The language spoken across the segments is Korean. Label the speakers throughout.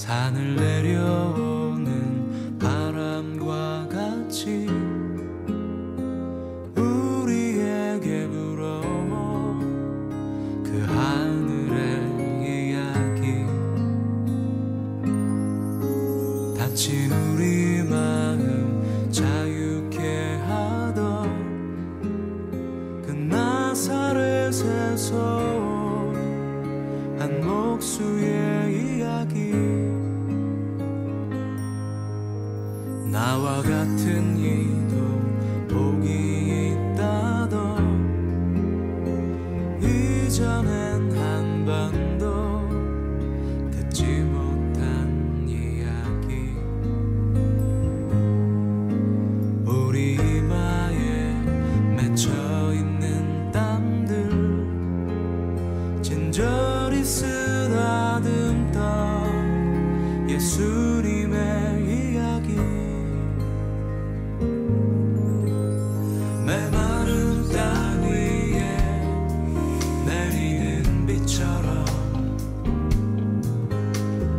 Speaker 1: 산을 내려오는 바람과 같이 우리에게 불어오 그 하늘의 이야기. 다친 우리 마음 자유케 하던 그 나사렛에서 한 목수의 이야기. 나와 같은 이도 복이 있다던 이전엔 한 번도 듣지 못한 이야기. 우리 이마에 맺혀있는 땀들 진저리 쓰다듬던 예수님의 이야기. 메마른 땅 위에 내리는 비처럼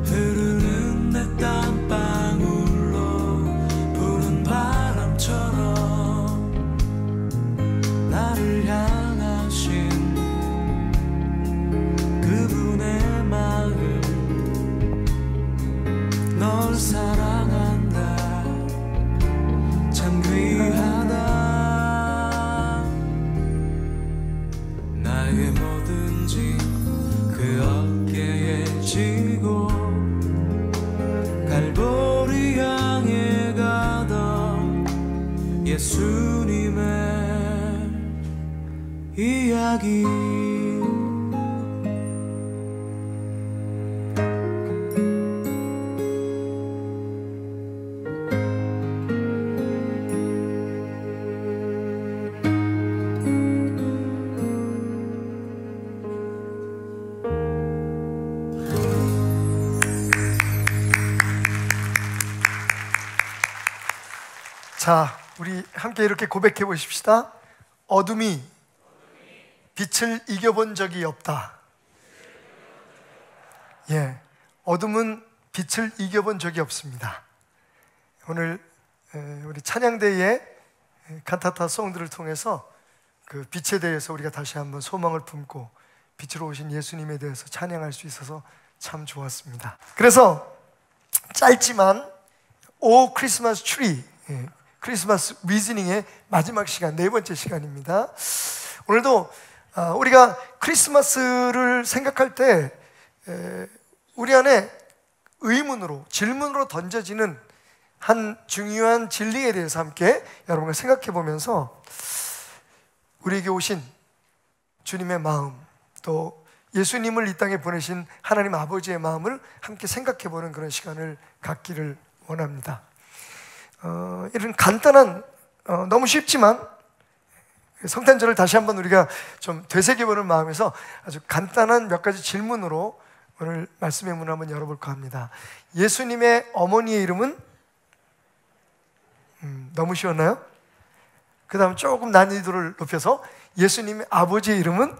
Speaker 1: 흐르는 내 땀방울로 부는 바람처럼 나를 향하신 그분의 마음. 널 사랑한다 참 귀하다. 나의 모든 짐 그 어깨에 지고 갈보리 향해 가던 예수님의 이야기.
Speaker 2: 자, 우리 함께 이렇게 고백해 보십시다. 어둠이 빛을 이겨본 적이 없다. 예, 어둠은 빛을 이겨본 적이 없습니다. 오늘 우리 찬양대의 칸타타 송들을 통해서 그 빛에 대해서 우리가 다시 한번 소망을 품고 빛으로 오신 예수님에 대해서 찬양할 수 있어서 참 좋았습니다. 그래서 짧지만 오 크리스마스 트리, 크리스마스 리즈닝의 마지막 시간, 네 번째 시간입니다. 오늘도 우리가 크리스마스를 생각할 때 우리 안에 의문으로, 질문으로 던져지는 한 중요한 진리에 대해서 함께 여러분과 생각해 보면서 우리에게 오신 주님의 마음, 또 예수님을 이 땅에 보내신 하나님 아버지의 마음을 함께 생각해 보는 그런 시간을 갖기를 원합니다. 이런 간단한, 너무 쉽지만 성탄절을 다시 한번 우리가 좀 되새겨보는 마음에서 아주 간단한 몇 가지 질문으로 오늘 말씀의 문을 한번 열어볼까 합니다. 예수님의 어머니의 이름은? 너무 쉬웠나요? 그 다음 조금 난이도를 높여서 예수님의 아버지의 이름은?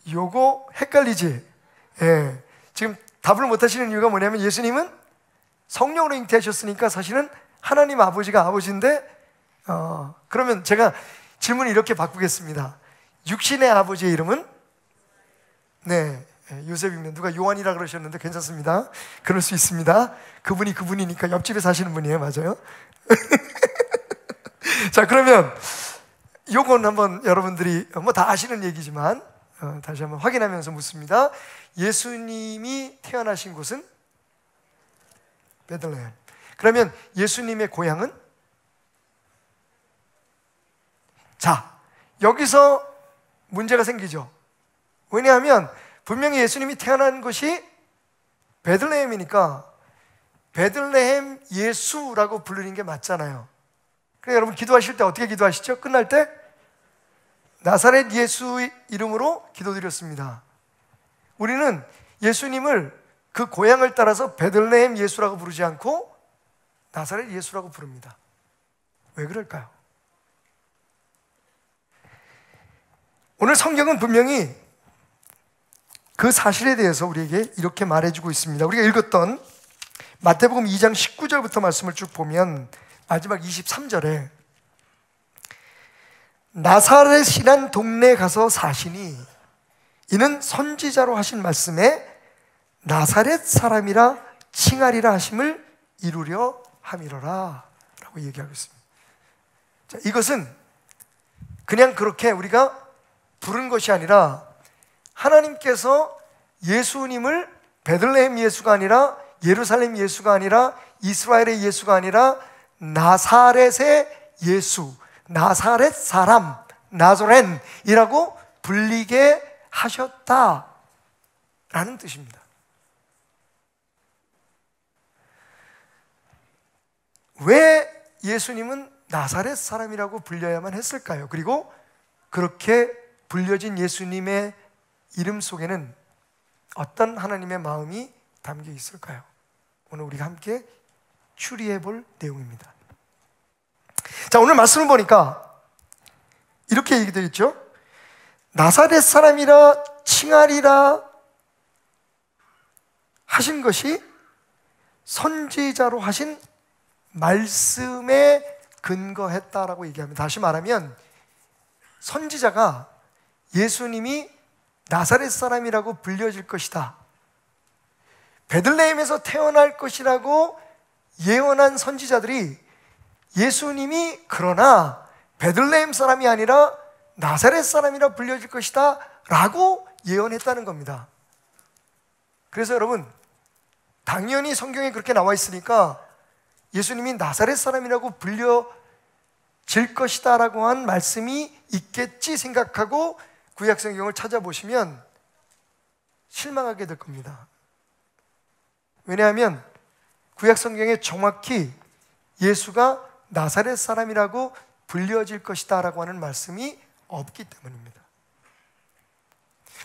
Speaker 2: 요거 헷갈리지? 예. 지금 답을 못 하시는 이유가 뭐냐면 예수님은 성령으로 잉태하셨으니까 사실은 하나님 아버지가 아버지인데 그러면 제가 질문을 이렇게 바꾸겠습니다. 육신의 아버지의 이름은? 네, 요셉입니다. 누가 요한이라 그러셨는데 괜찮습니다. 그럴 수 있습니다. 그분이 그분이니까 옆집에 사시는 분이에요. 맞아요? 자, 그러면 요건 한번 여러분들이 뭐 다 아시는 얘기지만 다시 한번 확인하면서 묻습니다. 예수님이 태어나신 곳은? 베들레헴. 그러면 예수님의 고향은? 자, 여기서 문제가 생기죠. 왜냐하면 분명히 예수님이 태어난 곳이 베들레헴이니까 베들레헴 예수라고 부르는 게 맞잖아요. 그래서 여러분 기도하실 때 어떻게 기도하시죠? 끝날 때 나사렛 예수 이름으로 기도드렸습니다. 우리는 예수님을 그 고향을 따라서 베들레헴 예수라고 부르지 않고 나사렛 예수라고 부릅니다. 왜 그럴까요? 오늘 성경은 분명히 그 사실에 대해서 우리에게 이렇게 말해주고 있습니다. 우리가 읽었던 마태복음 2장 19절부터 말씀을 쭉 보면 마지막 23절에 나사렛이란 동네에 가서 사시니 이는 선지자로 하신 말씀에 나사렛 사람이라 칭하리라 하심을 이루려 함이로라 라고 얘기하고 있습니다. 자, 이것은 그냥 그렇게 우리가 부른 것이 아니라 하나님께서 예수님을 베들레헴 예수가 아니라 예루살렘 예수가 아니라 이스라엘의 예수가 아니라 나사렛의 예수, 나사렛 사람, 나조렌이라고 불리게 하셨다라는 뜻입니다. 왜 예수님은 나사렛 사람이라고 불려야만 했을까요? 그리고 그렇게 불려진 예수님의 이름 속에는 어떤 하나님의 마음이 담겨 있을까요? 오늘 우리가 함께 추리해 볼 내용입니다. 자, 오늘 말씀을 보니까 이렇게 얘기되어 있죠. 나사렛 사람이라 칭하리라 하신 것이 선지자로 하신 말씀에 근거했다라고 얘기합니다. 다시 말하면 선지자가 예수님이 나사렛 사람이라고 불려질 것이다, 베들레헴에서 태어날 것이라고 예언한 선지자들이 예수님이 그러나 베들레헴 사람이 아니라 나사렛 사람이라 불려질 것이다 라고 예언했다는 겁니다. 그래서 여러분, 당연히 성경에 그렇게 나와 있으니까 예수님이 나사렛 사람이라고 불려질 것이다 라고 한 말씀이 있겠지 생각하고 구약 성경을 찾아보시면 실망하게 될 겁니다. 왜냐하면 구약 성경에 정확히 예수가 나사렛 사람이라고 불려질 것이다 라고 하는 말씀이 없기 때문입니다.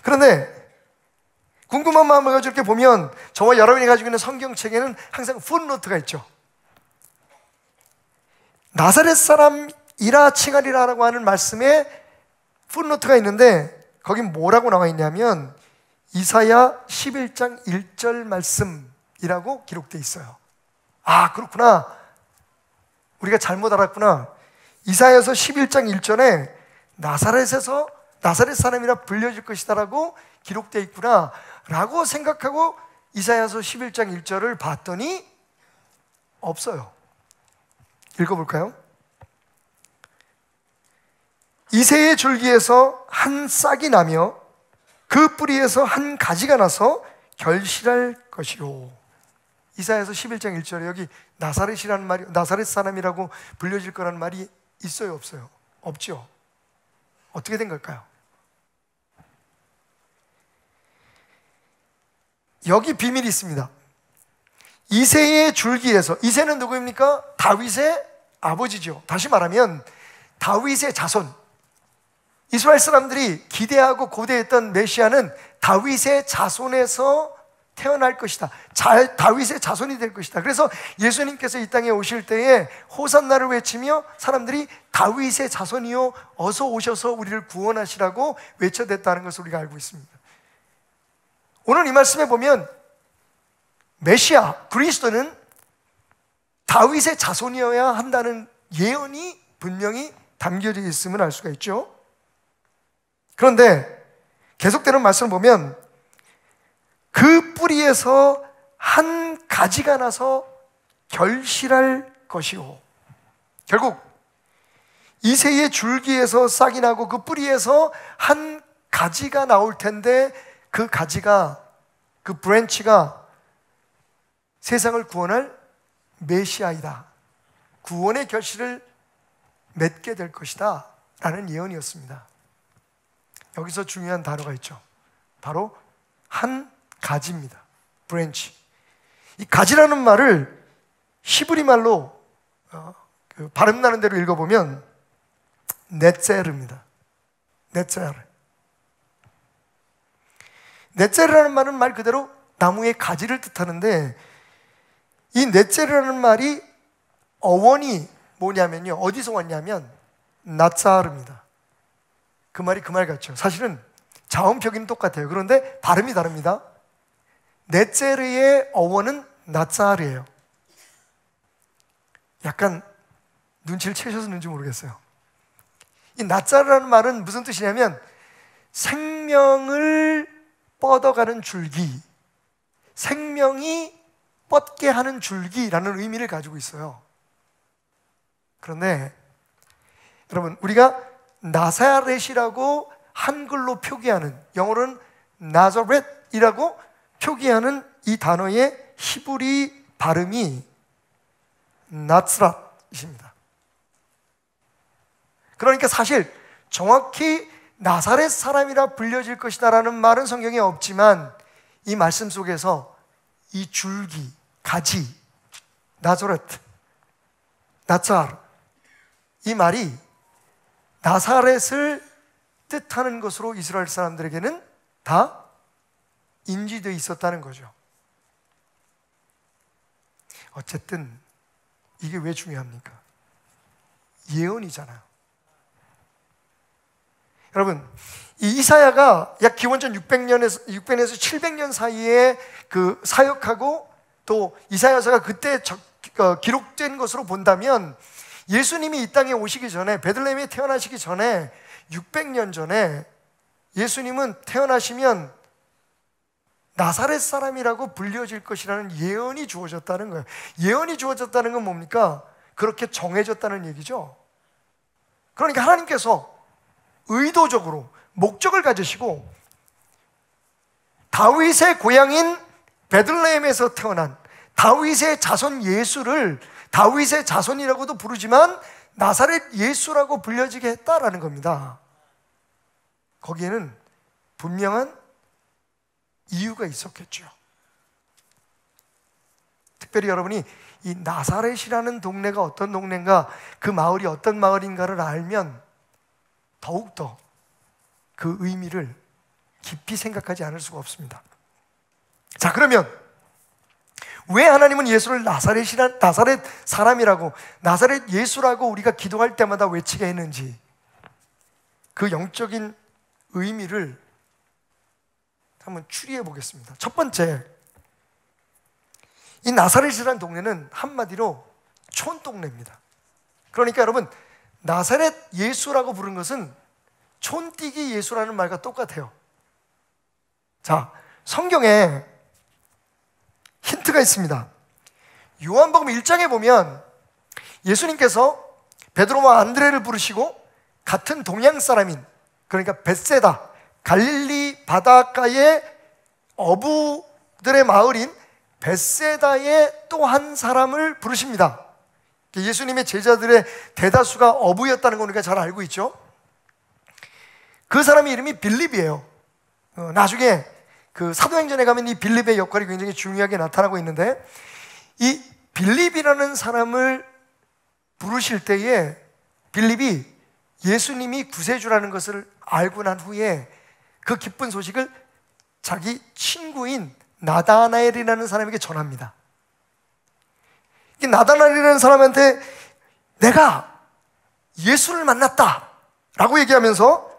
Speaker 2: 그런데 궁금한 마음을 가지고 이렇게 보면 저와 여러분이 가지고 있는 성경책에는 항상 풋노트가 있죠. 나사렛 사람이라 칭하리라 라고 하는 말씀에 풋노트가 있는데 거기 뭐라고 나와 있냐면 이사야 11장 1절 말씀이라고 기록되어 있어요. 아, 그렇구나, 우리가 잘못 알았구나. 이사야서 11장 1절에 나사렛 사람이라 불려질 것이다 라고 기록되어 있구나 라고 생각하고 이사야서 11장 1절을 봤더니 없어요. 읽어볼까요? 이새의 줄기에서 한 싹이 나며 그 뿌리에서 한 가지가 나서 결실할 것이요. 이사야서 11장 1절에 여기 나사렛이라는 말이, 나사렛 사람이라고 불려질 거라는 말이 있어요, 없어요? 없죠. 어떻게 된 걸까요? 여기 비밀이 있습니다. 이새의 줄기에서, 이새는 누구입니까? 다윗의 아버지죠. 다시 말하면 다윗의 자손, 이스라엘 사람들이 기대하고 고대했던 메시아는 다윗의 자손에서 태어날 것이다, 다윗의 자손이 될 것이다. 그래서 예수님께서 이 땅에 오실 때에 호산나를 외치며 사람들이 다윗의 자손이요 어서 오셔서 우리를 구원하시라고 외쳐댔다는 것을 우리가 알고 있습니다. 오늘 이 말씀에 보면 메시아 그리스도는 다윗의 자손이어야 한다는 예언이 분명히 담겨져 있음을 알 수가 있죠. 그런데 계속되는 말씀을 보면 그 뿌리에서 한 가지가 나서 결실할 것이요. 결국 이새의 줄기에서 싹이 나고 그 뿌리에서 한 가지가 나올 텐데 그 가지가, 그 브랜치가 세상을 구원할 메시아이다, 구원의 결실을 맺게 될 것이다 라는 예언이었습니다. 여기서 중요한 단어가 있죠. 바로 한 가지입니다. 브랜치. 이 가지라는 말을 히브리 말로 그 발음 나는 대로 읽어보면 넷제르입니다. 넷제르. 넷제르라는 말은 말 그대로 나무의 가지를 뜻하는데 이 넷제르라는 말이 어원이 뭐냐면요, 어디서 왔냐면 나짜르입니다. 그 말이 그 말 같죠. 사실은 자음 표기는 똑같아요. 그런데 발음이 다릅니다. 네제르의 어원은 나짜르예요. 약간 눈치를 채셨는지 모르겠어요. 이 나짜르라는 말은 무슨 뜻이냐면 생명을 뻗어가는 줄기, 생명이 뻗게 하는 줄기라는 의미를 가지고 있어요. 그런데 여러분, 우리가 나사렛이라고 한글로 표기하는, 영어로는 나자렛이라고 표기하는 이 단어의 히브리 발음이 나츠랏입니다. 그러니까 사실 정확히 나사렛 사람이라 불려질 것이다라는 말은 성경에 없지만 이 말씀 속에서 이 줄기, 가지, 나자렛, 나짤, 이 말이 나사렛을 뜻하는 것으로 이스라엘 사람들에게는 다 인지되어 있었다는 거죠. 어쨌든 이게 왜 중요합니까? 예언이잖아요. 여러분, 이 이사야가 약 기원전 600년에서 700년 사이에 그 사역하고 또 이사야서가 그때 기록된 것으로 본다면 예수님이 이 땅에 오시기 전에, 베들레헴에 태어나시기 전에 600년 전에 예수님은 태어나시면 나사렛 사람이라고 불려질 것이라는 예언이 주어졌다는 거예요. 예언이 주어졌다는 건 뭡니까? 그렇게 정해졌다는 얘기죠. 그러니까 하나님께서 의도적으로 목적을 가지시고 다윗의 고향인 베들레헴에서 태어난 다윗의 자손 예수를 다윗의 자손이라고도 부르지만 나사렛 예수라고 불려지게 했다라는 겁니다. 거기에는 분명한 이유가 있었겠죠. 특별히 여러분이 이 나사렛이라는 동네가 어떤 동네인가, 그 마을이 어떤 마을인가를 알면 더욱더 그 의미를 깊이 생각하지 않을 수가 없습니다. 자, 그러면 왜 하나님은 예수를 나사렛 사람이라고, 나사렛 예수라고 우리가 기도할 때마다 외치게 했는지, 그 영적인 의미를 한번 추리해 보겠습니다. 첫 번째, 이 나사렛이라는 동네는 한마디로 촌동네입니다. 그러니까 여러분, 나사렛 예수라고 부른 것은 촌뛰기 예수라는 말과 똑같아요. 자, 성경에 힌트가 있습니다. 요한복음 1장에 보면 예수님께서 베드로와 안드레를 부르시고 같은 동양 사람인, 그러니까 벳세다, 갈릴리 바닷가의 어부들의 마을인 벳세다의 또 한 사람을 부르십니다. 예수님의 제자들의 대다수가 어부였다는 거 우리가 잘 알고 있죠. 그 사람의 이름이 빌립이에요. 나중에 그 사도행전에 가면 이 빌립의 역할이 굉장히 중요하게 나타나고 있는데, 이 빌립이라는 사람을 부르실 때에 빌립이 예수님이 구세주라는 것을 알고 난 후에 그 기쁜 소식을 자기 친구인 나다나엘이라는 사람에게 전합니다. 이 나다나엘이라는 사람한테 내가 예수를 만났다 라고 얘기하면서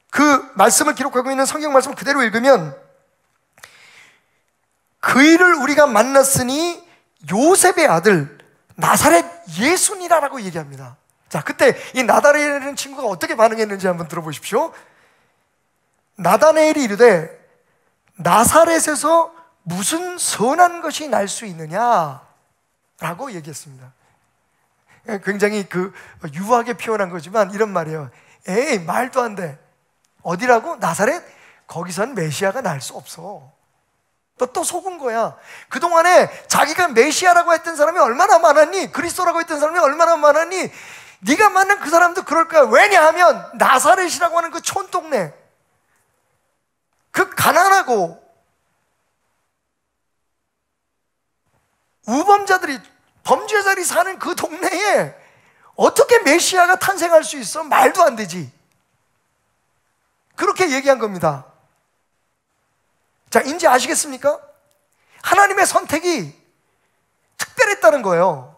Speaker 2: 그 말씀을 기록하고 있는 성경 말씀을 그대로 읽으면, 그이를 우리가 만났으니 요셉의 아들 나사렛 예수니라라고 얘기합니다. 자, 그때 이 나다나엘이라는 친구가 어떻게 반응했는지 한번 들어보십시오. 나다나엘이 이르되 나사렛에서 무슨 선한 것이 날 수 있느냐라고 얘기했습니다. 굉장히 유하게 표현한 거지만 이런 말이에요. 에이, 말도 안 돼. 어디라고? 나사렛? 거기선 메시아가 날 수 없어. 또 속은 거야. 그동안에 자기가 메시아라고 했던 사람이 얼마나 많았니? 그리스도라고 했던 사람이 얼마나 많았니? 네가 만난 그 사람도 그럴 거야. 왜냐하면 나사렛이라고 하는 그 촌동네, 그 가난하고 우범자들이, 범죄자들이 사는 그 동네에 어떻게 메시아가 탄생할 수 있어? 말도 안 되지. 그렇게 얘기한 겁니다. 자, 이제 아시겠습니까? 하나님의 선택이 특별했다는 거예요.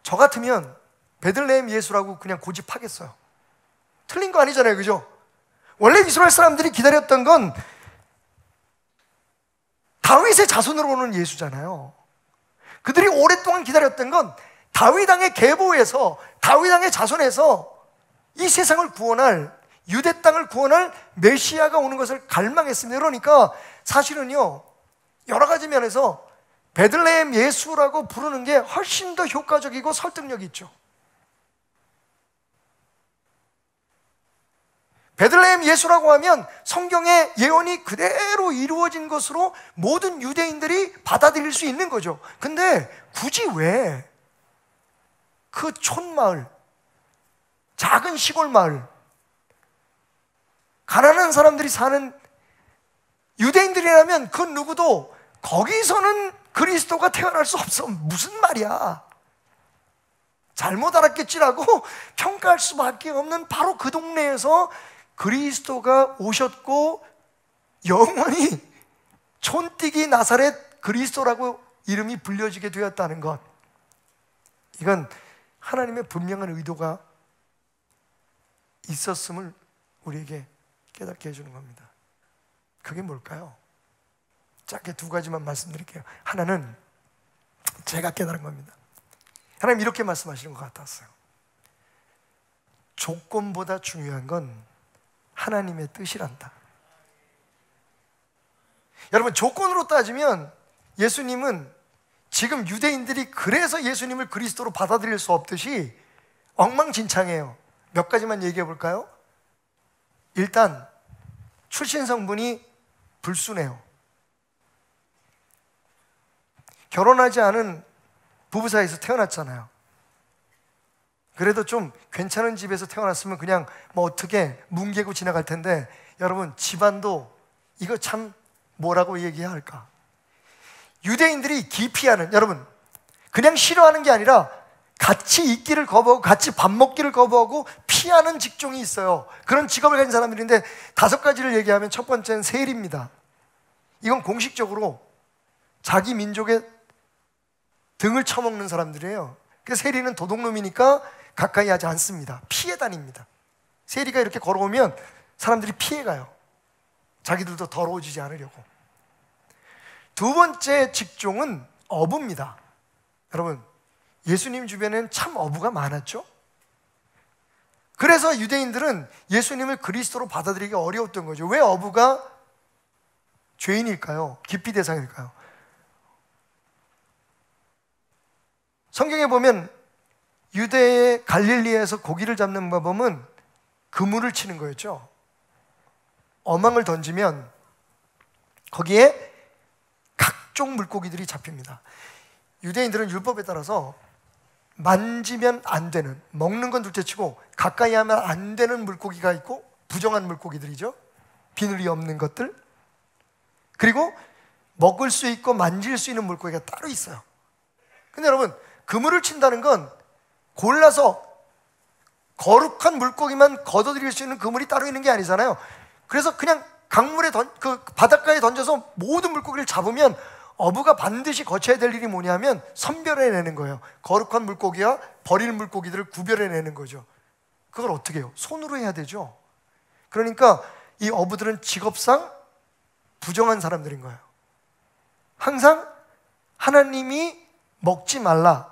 Speaker 2: 저 같으면 베들레헴 예수라고 그냥 고집하겠어요. 틀린 거 아니잖아요, 그죠? 원래 이스라엘 사람들이 기다렸던 건 다윗의 자손으로 오는 예수잖아요. 그들이 오랫동안 기다렸던 건 다윗 왕의 계보에서, 다윗 왕의 자손에서 이 세상을 구원할, 유대 땅을 구원할 메시아가 오는 것을 갈망했습니다. 그러니까 사실은요, 여러 가지 면에서 베들레헴 예수라고 부르는 게 훨씬 더 효과적이고 설득력이 있죠. 베들레헴 예수라고 하면 성경의 예언이 그대로 이루어진 것으로 모든 유대인들이 받아들일 수 있는 거죠. 근데 굳이 왜 그 촌마을, 작은 시골 마을, 가난한 사람들이 사는 유대인들이라면 그 누구도 거기서는 그리스도가 태어날 수 없어. 무슨 말이야. 잘못 알았겠지라고 평가할 수밖에 없는 바로 그 동네에서 그리스도가 오셨고 영원히 촌뛰기 나사렛 그리스도라고 이름이 불려지게 되었다는 것, 이건 하나님의 분명한 의도가 있었음을 우리에게 깨닫게 해주는 겁니다. 그게 뭘까요? 짧게 두 가지만 말씀드릴게요. 하나는 제가 깨달은 겁니다. 하나님 이렇게 말씀하시는 것 같았어요. 조건보다 중요한 건 하나님의 뜻이란다. 여러분, 조건으로 따지면 예수님은 지금 유대인들이 그래서 예수님을 그리스도로 받아들일 수 없듯이 엉망진창해요. 몇 가지만 얘기해 볼까요? 일단 출신 성분이 불순해요. 결혼하지 않은 부부 사이에서 태어났잖아요. 그래도 좀 괜찮은 집에서 태어났으면 그냥 뭐 어떻게 뭉개고 지나갈 텐데, 여러분 집안도 이거 참 뭐라고 얘기해야 할까? 유대인들이 기피하는, 여러분 그냥 싫어하는 게 아니라 같이 있기를 거부하고 같이 밥 먹기를 거부하고 피하는 직종이 있어요. 그런 직업을 가진 사람들인데 5가지를 얘기하면 첫 번째는 세리입니다. 이건 공식적으로 자기 민족의 등을 쳐먹는 사람들이에요. 그래서 세리는 도둑놈이니까 가까이 하지 않습니다. 피해 다닙니다. 세리가 이렇게 걸어오면 사람들이 피해가요. 자기들도 더러워지지 않으려고. 두 번째 직종은 어부입니다. 여러분, 예수님 주변에는 참 어부가 많았죠? 그래서 유대인들은 예수님을 그리스도로 받아들이기 어려웠던 거죠. 왜 어부가 죄인일까요? 기피 대상일까요? 성경에 보면 유대의 갈릴리에서 고기를 잡는 방법은 그물을 치는 거였죠. 어망을 던지면 거기에 각종 물고기들이 잡힙니다. 유대인들은 율법에 따라서 만지면 안 되는, 먹는 건 둘째치고 가까이 하면 안 되는 물고기가 있고, 부정한 물고기들이죠. 비늘이 없는 것들. 그리고 먹을 수 있고 만질 수 있는 물고기가 따로 있어요. 근데 여러분, 그물을 친다는 건 골라서 거룩한 물고기만 걷어들일 수 있는 그물이 따로 있는 게 아니잖아요. 그래서 그냥 강물에 그 바닷가에 던져서 모든 물고기를 잡으면 어부가 반드시 거쳐야 될 일이 뭐냐면 선별해내는 거예요. 거룩한 물고기와 버릴 물고기들을 구별해내는 거죠. 그걸 어떻게 해요? 손으로 해야 되죠. 그러니까 이 어부들은 직업상 부정한 사람들인 거예요. 항상 하나님이 먹지 말라,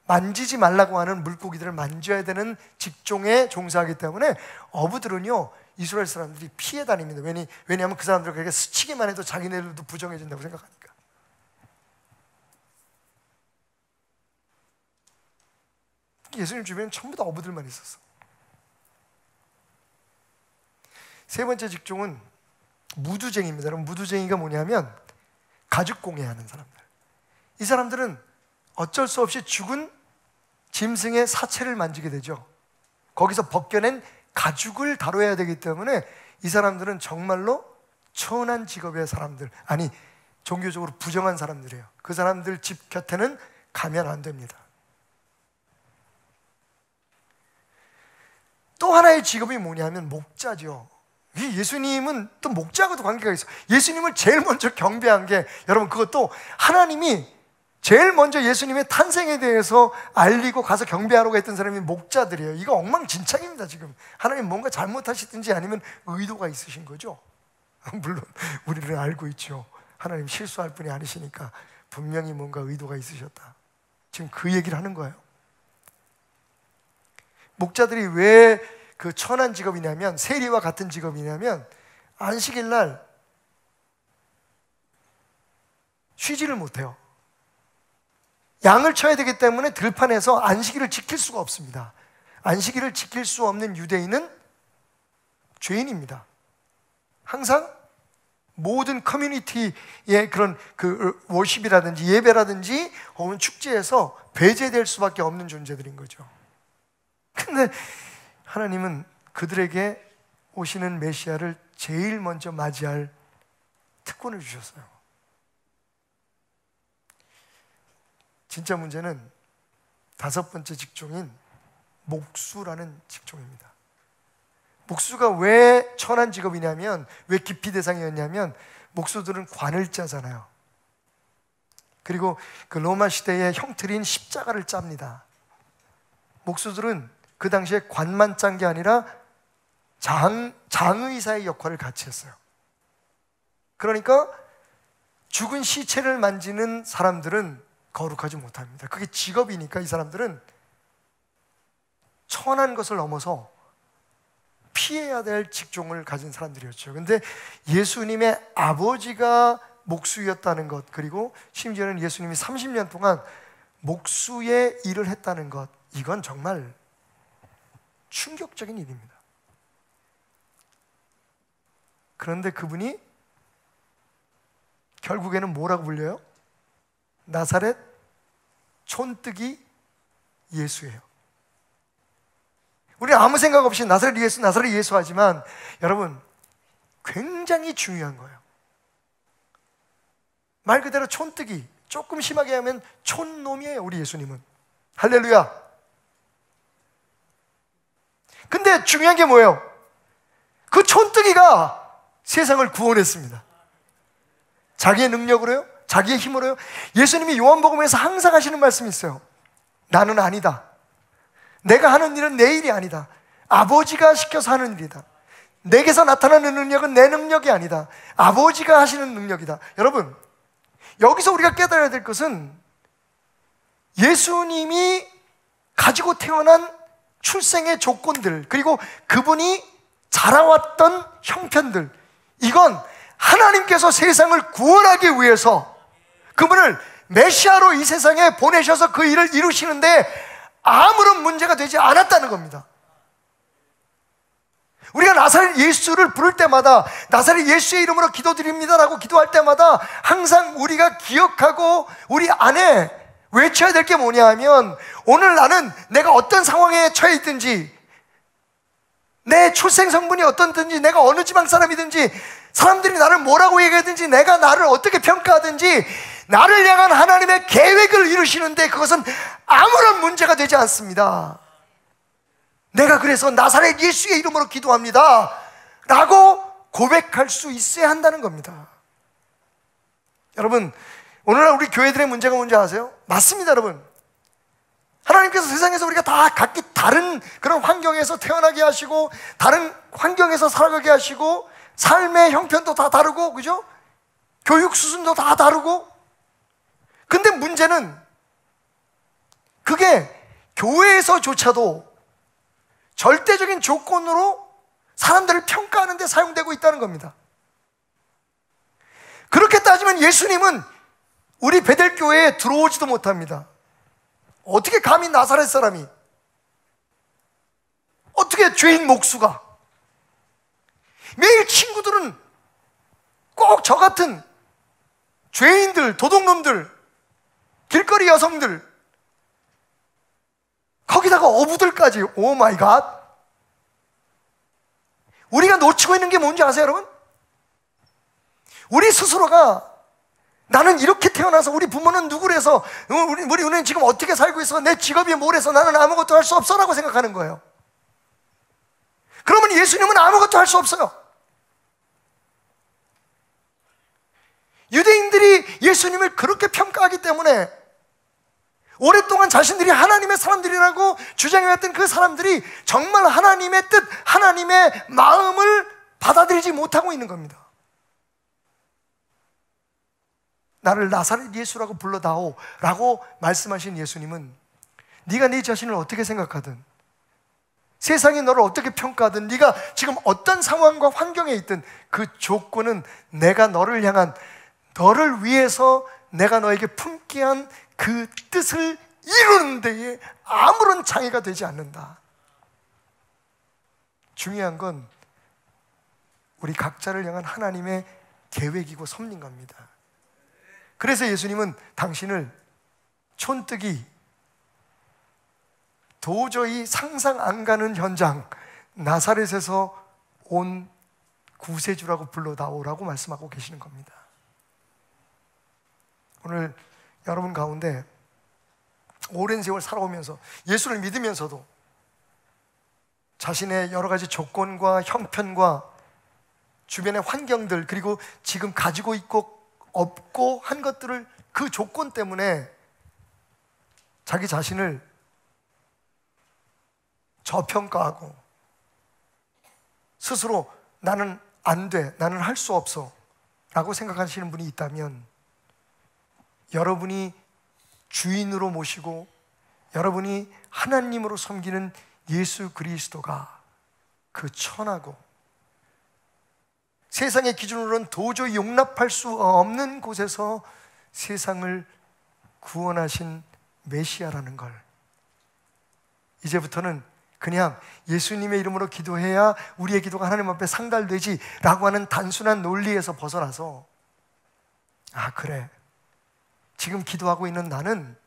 Speaker 2: 만지지 말라고 하는 물고기들을 만져야 되는 직종에 종사하기 때문에 어부들은요, 이스라엘 사람들이 피해 다닙니다. 왜냐하면 그 사람들을 그렇게 스치기만 해도 자기네들도 부정해진다고 생각하니까. 예수님 주변에 전부 다 어부들만 있었어. 세 번째 직종은 무두쟁이입니다. 여러분, 무두쟁이가 뭐냐면 가죽 공예하는 사람들. 이 사람들은 어쩔 수 없이 죽은 짐승의 사체를 만지게 되죠. 거기서 벗겨낸 가죽을 다뤄야 되기 때문에 이 사람들은 정말로 천한 직업의 사람들, 아니 종교적으로 부정한 사람들이에요. 그 사람들 집 곁에는 가면 안 됩니다. 또 하나의 직업이 뭐냐면 목자죠. 예수님은 또 목자하고도 관계가 있어요. 예수님을 제일 먼저 경배한 게, 여러분 그것도 하나님이 제일 먼저 예수님의 탄생에 대해서 알리고 가서 경배하라고 했던 사람이 목자들이에요. 이거 엉망진창입니다. 지금 하나님 뭔가 잘못하시든지 아니면 의도가 있으신 거죠. 물론 우리는 알고 있죠. 하나님 실수할 분이 아니시니까 분명히 뭔가 의도가 있으셨다. 지금 그 얘기를 하는 거예요. 목자들이 왜 그 천한 직업이냐면, 세리와 같은 직업이냐면, 안식일 날 쉬지를 못해요. 양을 쳐야 되기 때문에 들판에서 안식일을 지킬 수가 없습니다. 안식일을 지킬 수 없는 유대인은 죄인입니다. 항상 모든 커뮤니티의 그런 그 워십이라든지 예배라든지 혹은 축제에서 배제될 수밖에 없는 존재들인 거죠. 근데 하나님은 그들에게 오시는 메시아를 제일 먼저 맞이할 특권을 주셨어요. 진짜 문제는 다섯 번째 직종인 목수라는 직종입니다. 목수가 왜 천한 직업이냐면, 왜 기피 대상이었냐면, 목수들은 관을 짜잖아요. 그리고 그 로마 시대의 형틀인 십자가를 짭니다. 목수들은 그 당시에 관만 짠 게 아니라 장의사의 역할을 같이 했어요. 그러니까 죽은 시체를 만지는 사람들은 거룩하지 못합니다. 그게 직업이니까 이 사람들은 천한 것을 넘어서 피해야 될 직종을 가진 사람들이었죠. 근데 예수님의 아버지가 목수였다는 것, 그리고 심지어는 예수님이 30년 동안 목수의 일을 했다는 것, 이건 정말 충격적인 일입니다. 그런데 그분이 결국에는 뭐라고 불려요? 나사렛 촌뜨기 예수예요. 우리는 아무 생각 없이 나사렛 예수 하지만 여러분, 굉장히 중요한 거예요. 말 그대로 촌뜨기, 조금 심하게 하면 촌놈이에요, 우리 예수님은. 할렐루야. 근데 중요한 게 뭐예요? 그 촌뜨기가 세상을 구원했습니다. 자기의 능력으로요? 자기의 힘으로요? 예수님이 요한복음에서 항상 하시는 말씀이 있어요. 나는 아니다. 내가 하는 일은 내 일이 아니다. 아버지가 시켜서 하는 일이다. 내게서 나타나는 능력은 내 능력이 아니다. 아버지가 하시는 능력이다. 여러분, 여기서 우리가 깨달아야 될 것은 예수님이 가지고 태어난 출생의 조건들, 그리고 그분이 자라왔던 형편들, 이건 하나님께서 세상을 구원하기 위해서 그분을 메시아로 이 세상에 보내셔서 그 일을 이루시는데 아무런 문제가 되지 않았다는 겁니다. 우리가 나사렛 예수를 부를 때마다, 나사렛 예수의 이름으로 기도드립니다라고 기도할 때마다 항상 우리가 기억하고 우리 안에 외쳐야 될 게 뭐냐 하면, 오늘 나는 내가 어떤 상황에 처해 있든지, 내 출생 성분이 어떻든지, 내가 어느 지방 사람이든지, 사람들이 나를 뭐라고 얘기하든지, 내가 나를 어떻게 평가하든지, 나를 향한 하나님의 계획을 이루시는데 그것은 아무런 문제가 되지 않습니다. 내가 그래서 나사렛 예수의 이름으로 기도합니다 라고 고백할 수 있어야 한다는 겁니다. 여러분, 오늘날 우리 교회들의 문제가 뭔지 아세요? 맞습니다, 여러분. 하나님께서 세상에서 우리가 다 각기 다른 그런 환경에서 태어나게 하시고, 다른 환경에서 살아가게 하시고, 삶의 형편도 다 다르고, 그죠? 교육 수준도 다 다르고. 근데 문제는 그게 교회에서조차도 절대적인 조건으로 사람들을 평가하는 데 사용되고 있다는 겁니다. 그렇게 따지면 예수님은 우리 베델교회에 들어오지도 못합니다. 어떻게 감히 나사렛 사람이, 어떻게 죄인 목수가, 매일 친구들은 꼭 저 같은 죄인들, 도둑놈들, 길거리 여성들, 거기다가 어부들까지, 오 마이 갓. 우리가 놓치고 있는 게 뭔지 아세요, 여러분? 우리 스스로가 나는 이렇게 태어나서, 우리 부모는 누구래서, 우리는 지금 어떻게 살고 있어, 내 직업이 뭐래서 나는 아무것도 할 수 없어 라고 생각하는 거예요. 그러면 예수님은 아무것도 할 수 없어요. 유대인들이 예수님을 그렇게 평가하기 때문에 오랫동안 자신들이 하나님의 사람들이라고 주장해왔던 그 사람들이 정말 하나님의 뜻, 하나님의 마음을 받아들이지 못하고 있는 겁니다. 나를 나사렛 예수라고 불러다오 라고 말씀하신 예수님은 네가 네 자신을 어떻게 생각하든, 세상이 너를 어떻게 평가하든, 네가 지금 어떤 상황과 환경에 있든 그 조건은 내가 너를 향한, 너를 위해서 내가 너에게 품게 한 그 뜻을 이루는 데에 아무런 장애가 되지 않는다. 중요한 건 우리 각자를 향한 하나님의 계획이고 섭리인 겁니다. 그래서 예수님은 당신을 촌뜨기, 도저히 상상 안 가는 현장, 나사렛에서 온 구세주라고 불러다오라고 말씀하고 계시는 겁니다. 오늘 여러분 가운데 오랜 세월 살아오면서 예수를 믿으면서도 자신의 여러 가지 조건과 형편과 주변의 환경들, 그리고 지금 가지고 있고 없고 한 것들을, 그 조건 때문에 자기 자신을 저평가하고 스스로 나는 안 돼, 나는 할 수 없어 라고 생각하시는 분이 있다면, 여러분이 주인으로 모시고 여러분이 하나님으로 섬기는 예수 그리스도가 그 천하고 세상의 기준으로는 도저히 용납할 수 없는 곳에서 세상을 구원하신 메시아라는 걸, 이제부터는 그냥 예수님의 이름으로 기도해야 우리의 기도가 하나님 앞에 상달되지 라고 하는 단순한 논리에서 벗어나서, 아 그래, 지금 기도하고 있는 나는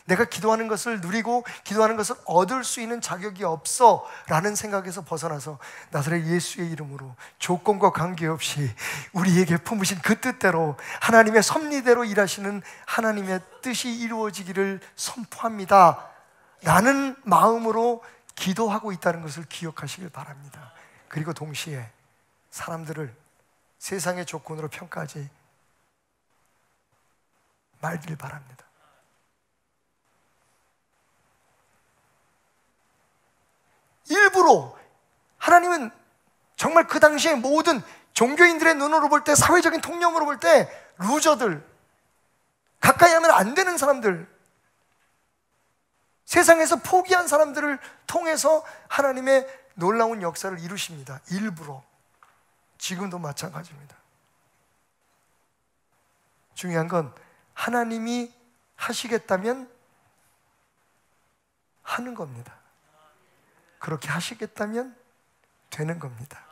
Speaker 2: 내가 기도하는 것을 누리고 기도하는 것을 얻을 수 있는 자격이 없어 라는 생각에서 벗어나서 나사렛 예수의 이름으로 조건과 관계없이 우리에게 품으신 그 뜻대로 하나님의 섭리대로 일하시는 하나님의 뜻이 이루어지기를 선포합니다 라는 마음으로 기도하고 있다는 것을 기억하시길 바랍니다. 그리고 동시에 사람들을 세상의 조건으로 평가하지 말길 바랍니다. 일부러 하나님은 정말 그 당시에 모든 종교인들의 눈으로 볼 때, 사회적인 통념으로 볼 때 루저들, 가까이 하면 안 되는 사람들, 세상에서 포기한 사람들을 통해서 하나님의 놀라운 역사를 이루십니다. 일부러. 지금도 마찬가지입니다. 중요한 건 하나님이 하시겠다면 하는 겁니다. 그렇게 하시겠다면 되는 겁니다.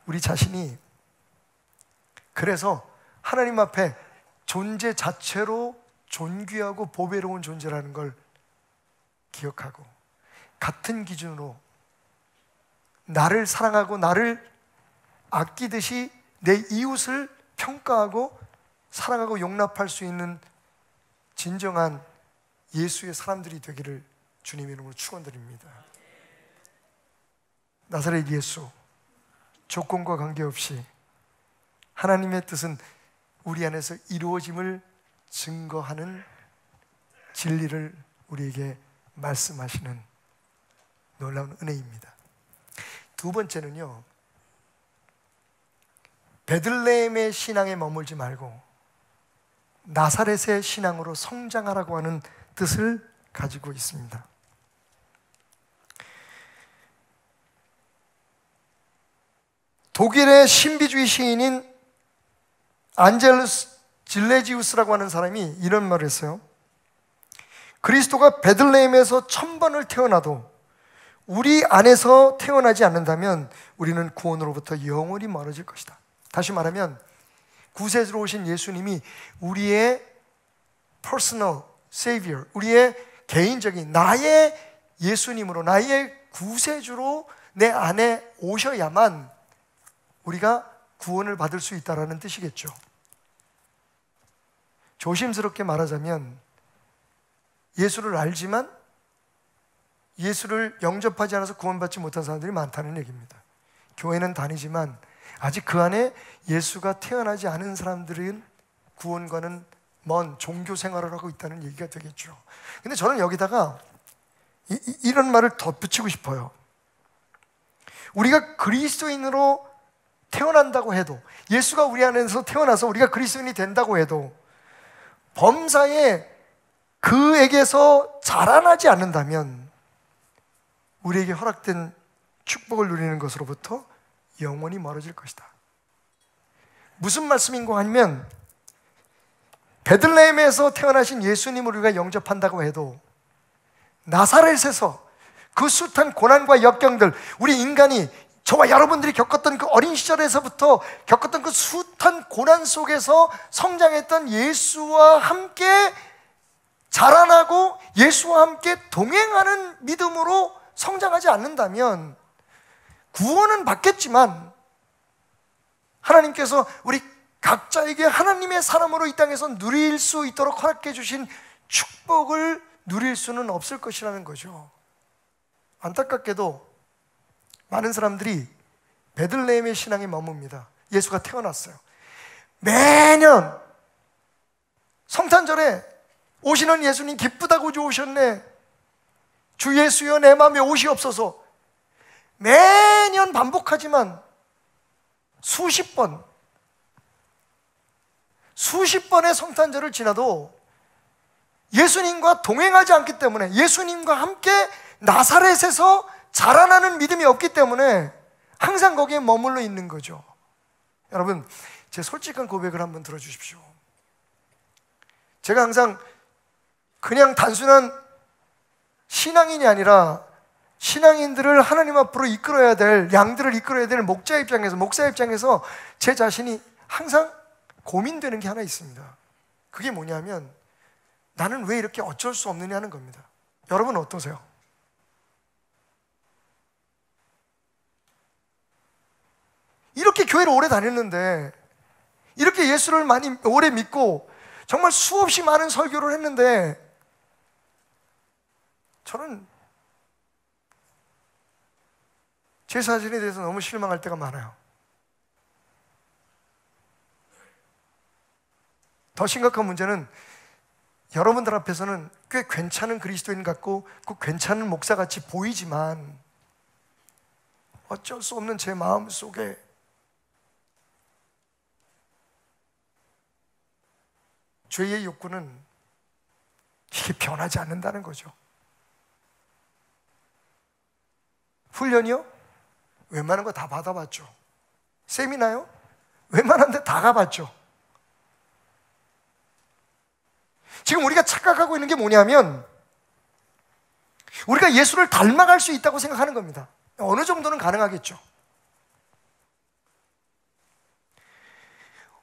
Speaker 2: 우리 자신이 그래서 하나님 앞에 존재 자체로 존귀하고 보배로운 존재라는 걸 기억하고, 같은 기준으로 나를 사랑하고 나를 아끼듯이 내 이웃을 평가하고 사랑하고 용납할 수 있는 진정한 예수의 사람들이 되기를 주님 이름으로 축원드립니다. 나사렛 예수, 조건과 관계없이 하나님의 뜻은 우리 안에서 이루어짐을 증거하는 진리를 우리에게 말씀하시는 놀라운 은혜입니다. 두 번째는요, 베들레헴의 신앙에 머물지 말고 나사렛의 신앙으로 성장하라고 하는 뜻을 가지고 있습니다. 독일의 신비주의 시인인 안젤루스 질레지우스라고 하는 사람이 이런 말을 했어요. 그리스도가 베들레헴에서 1000번을 태어나도 우리 안에서 태어나지 않는다면 우리는 구원으로부터 영원히 멀어질 것이다. 다시 말하면 구세주로 오신 예수님이 우리의 personal savior, 우리의 개인적인 나의 예수님으로, 나의 구세주로 내 안에 오셔야만 우리가 구원을 받을 수 있다는 뜻이겠죠. 조심스럽게 말하자면 예수를 알지만 예수를 영접하지 않아서 구원받지 못한 사람들이 많다는 얘기입니다. 교회는 다니지만 아직 그 안에 예수가 태어나지 않은 사람들은 구원과는 먼 종교 생활을 하고 있다는 얘기가 되겠죠. 근데 저는 여기다가 이런 말을 덧붙이고 싶어요. 우리가 그리스도인으로 태어난다고 해도, 예수가 우리 안에서 태어나서 우리가 그리스도인이 된다고 해도 범사에 그에게서 자라나지 않는다면 우리에게 허락된 축복을 누리는 것으로부터 영원히 멀어질 것이다. 무슨 말씀인가 하면, 베들레헴에서 태어나신 예수님을 우리가 영접한다고 해도 나사렛에서 그 숱한 고난과 역경들, 우리 인간이, 저와 여러분들이 겪었던 그 어린 시절에서부터 겪었던 그 숱한 고난 속에서 성장했던 예수와 함께 자라나고 예수와 함께 동행하는 믿음으로 성장하지 않는다면 구원은 받겠지만 하나님께서 우리 각자에게 하나님의 사람으로 이 땅에서 누릴 수 있도록 허락해 주신 축복을 누릴 수는 없을 것이라는 거죠. 안타깝게도 많은 사람들이 베들레헴의 신앙에 머뭅니다. 예수가 태어났어요. 매년 성탄절에 오시는 예수님 기쁘다고 오셨네, 주 예수여 내 마음에 오시옵소서, 매년 반복하지만 수십 번의 성탄절을 지나도 예수님과 동행하지 않기 때문에, 예수님과 함께 나사렛에서 자라나는 믿음이 없기 때문에 항상 거기에 머물러 있는 거죠. 여러분, 제 솔직한 고백을 한번 들어주십시오. 제가 항상 그냥 단순한 신앙인이 아니라 신앙인들을 하나님 앞으로 이끌어야 될, 양들을 이끌어야 될 목사 입장에서 제 자신이 항상 고민되는 게 하나 있습니다. 그게 뭐냐면, 나는 왜 이렇게 어쩔 수 없느냐는 겁니다. 여러분 어떠세요? 이렇게 교회를 오래 다녔는데, 이렇게 예수를 많이 오래 믿고 정말 수없이 많은 설교를 했는데, 저는 제 자신에 대해서 너무 실망할 때가 많아요. 더 심각한 문제는 여러분들 앞에서는 꽤 괜찮은 그리스도인 같고 그 괜찮은 목사같이 보이지만 어쩔 수 없는 제 마음 속에 죄의 욕구는 이게 변하지 않는다는 거죠. 훈련이요? 웬만한 거 다 받아봤죠. 세미나요? 웬만한 데 다 가봤죠. 지금 우리가 착각하고 있는 게 뭐냐면, 우리가 예수를 닮아갈 수 있다고 생각하는 겁니다. 어느 정도는 가능하겠죠.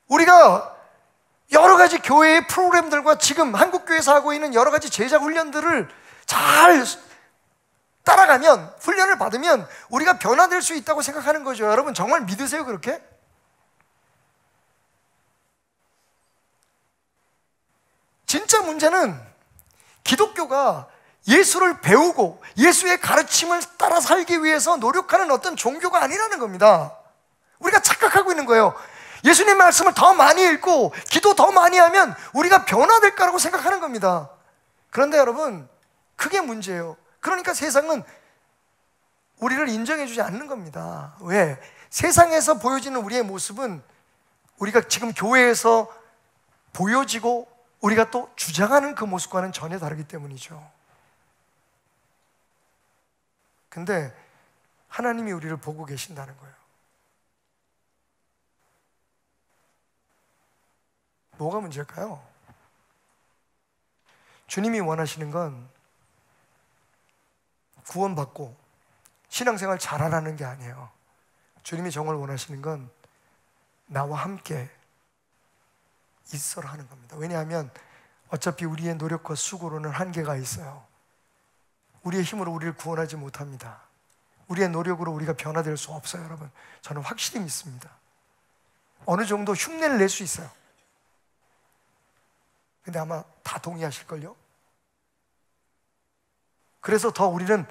Speaker 2: 우리가 여러 가지 교회의 프로그램들과 지금 한국교회에서 하고 있는 여러 가지 제자 훈련들을 잘 따라가면, 훈련을 받으면 우리가 변화될 수 있다고 생각하는 거죠. 여러분 정말 믿으세요 그렇게? 진짜 문제는 기독교가 예수를 배우고 예수의 가르침을 따라 살기 위해서 노력하는 어떤 종교가 아니라는 겁니다. 우리가 착각하고 있는 거예요. 예수님의 말씀을 더 많이 읽고 기도 더 많이 하면 우리가 변화될 거라고 생각하는 겁니다. 그런데 여러분, 그게 문제예요. 그러니까 세상은 우리를 인정해 주지 않는 겁니다. 왜? 세상에서 보여지는 우리의 모습은 우리가 지금 교회에서 보여지고 우리가 또 주장하는 그 모습과는 전혀 다르기 때문이죠. 근데 하나님이 우리를 보고 계신다는 거예요. 뭐가 문제일까요? 주님이 원하시는 건 구원받고 신앙생활 잘하라는 게 아니에요. 주님이 정말 원하시는 건 나와 함께 있어라 하는 겁니다. 왜냐하면 어차피 우리의 노력과 수고로는 한계가 있어요. 우리의 힘으로 우리를 구원하지 못합니다. 우리의 노력으로 우리가 변화될 수 없어요. 여러분, 저는 확실히 믿습니다. 어느 정도 흉내를 낼 수 있어요. 근데 아마 다 동의하실걸요? 그래서 우리는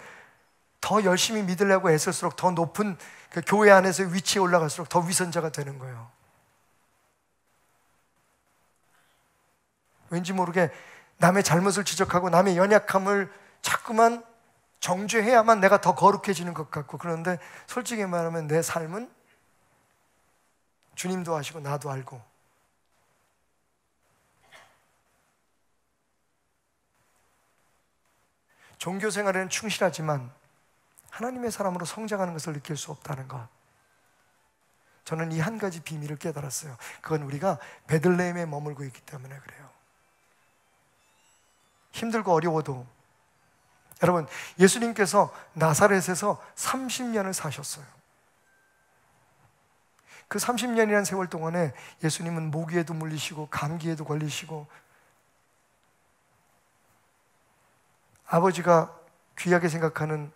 Speaker 2: 더 열심히 믿으려고 애쓸수록 더 높은 그 교회 안에서 위치에 올라갈수록 더 위선자가 되는 거예요. 왠지 모르게 남의 잘못을 지적하고 남의 연약함을 자꾸만 정죄해야만 내가 더 거룩해지는 것 같고, 그런데 솔직히 말하면 내 삶은 주님도 아시고 나도 알고, 종교 생활에는 충실하지만 하나님의 사람으로 성장하는 것을 느낄 수 없다는 것, 저는 이 한 가지 비밀을 깨달았어요. 그건 우리가 베들레헴에 머물고 있기 때문에 그래요. 힘들고 어려워도, 여러분, 예수님께서 나사렛에서 30년을 사셨어요. 그 30년이라는 세월 동안에 예수님은 모기에도 물리시고 감기에도 걸리시고, 아버지가 귀하게 생각하는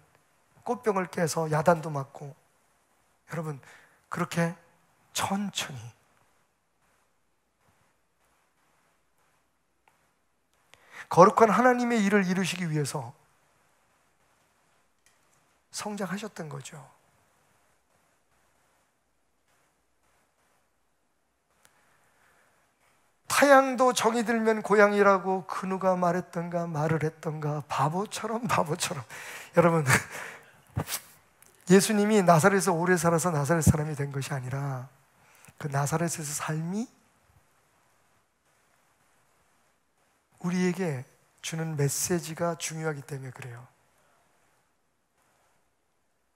Speaker 2: 꽃병을 깨서 야단도 맞고, 여러분, 그렇게 천천히 거룩한 하나님의 일을 이루시기 위해서 성장하셨던 거죠. 타양도 정이 들면 고양이라고 그 누가 말했던가 말을 했던가 바보처럼. 여러분, 예수님이 나사렛에서 오래 살아서 나사렛 사람이 된 것이 아니라 그 나사렛에서 삶이 우리에게 주는 메시지가 중요하기 때문에 그래요.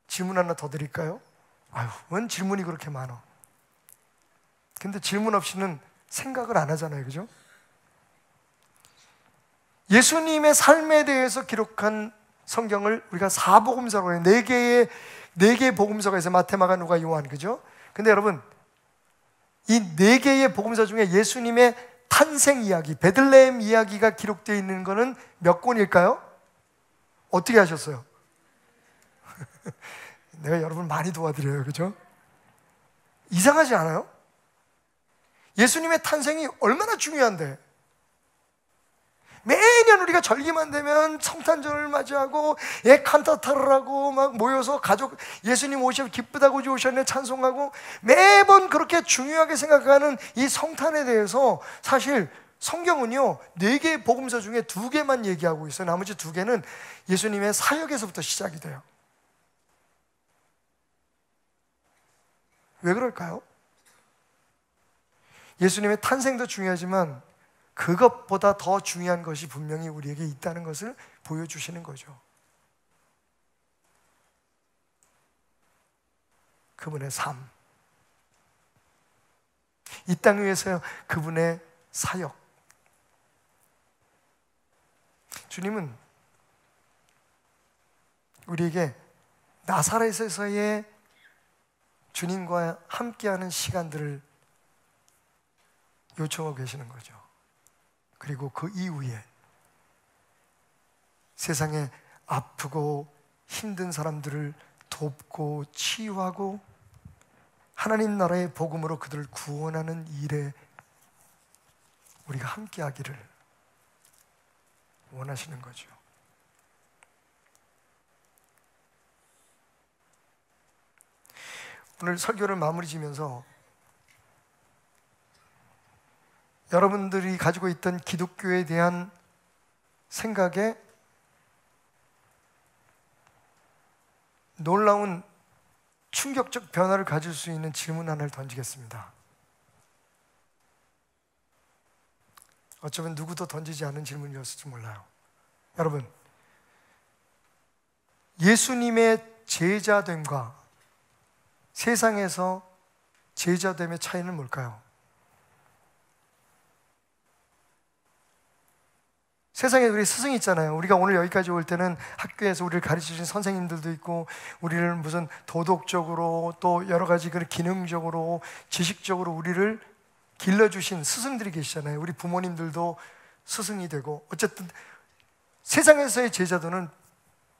Speaker 2: 질문 하나 더 드릴까요? 아유, 웬 질문이 그렇게 많아. 근데 질문 없이는 생각을 안 하잖아요, 그죠? 예수님의 삶에 대해서 기록한 성경을 우리가 사복음서라고 해요. 네 개의 복음서가 있어요. 마태, 마가, 누가, 요한, 그죠? 근데 여러분, 이 네 개의 복음서 중에 예수님의 탄생 이야기, 베들레헴 이야기가 기록되어 있는 것은 몇 권일까요? 어떻게 하셨어요? 내가 여러분 많이 도와드려요, 그죠? 이상하지 않아요? 예수님의 탄생이 얼마나 중요한데, 매년 우리가 절기만 되면 성탄절을 맞이하고 칸타타를 하고 막 모여서 가족, 예수님 오셔서 기쁘다고 오셨네 찬송하고, 매번 그렇게 중요하게 생각하는 이 성탄에 대해서 사실 성경은요 4개의 복음서 중에 2개만 얘기하고 있어요. 나머지 2개는 예수님의 사역에서부터 시작이 돼요. 왜 그럴까요? 예수님의 탄생도 중요하지만 그것보다 더 중요한 것이 분명히 우리에게 있다는 것을 보여주시는 거죠. 그분의 삶, 이 땅 위에서 그분의 사역. 주님은 우리에게 나사렛에서의 주님과 함께하는 시간들을 요청하고 계시는 거죠. 그리고 그 이후에 세상에 아프고 힘든 사람들을 돕고 치유하고 하나님 나라의 복음으로 그들을 구원하는 일에 우리가 함께하기를 원하시는 거죠. 오늘 설교를 마무리 지면서 여러분들이 가지고 있던 기독교에 대한 생각에 놀라운 충격적 변화를 가질 수 있는 질문 하나를 던지겠습니다. 어쩌면 누구도 던지지 않은 질문이었을지 몰라요. 여러분, 예수님의 제자됨과 세상에서 제자됨의 차이는 뭘까요? 세상에 우리 스승이 있잖아요. 우리가 오늘 여기까지 올 때는 학교에서 우리를 가르치신 선생님들도 있고, 우리를 무슨 도덕적으로 또 여러 가지 그 기능적으로 지식적으로 우리를 길러주신 스승들이 계시잖아요. 우리 부모님들도 스승이 되고, 어쨌든 세상에서의 제자도는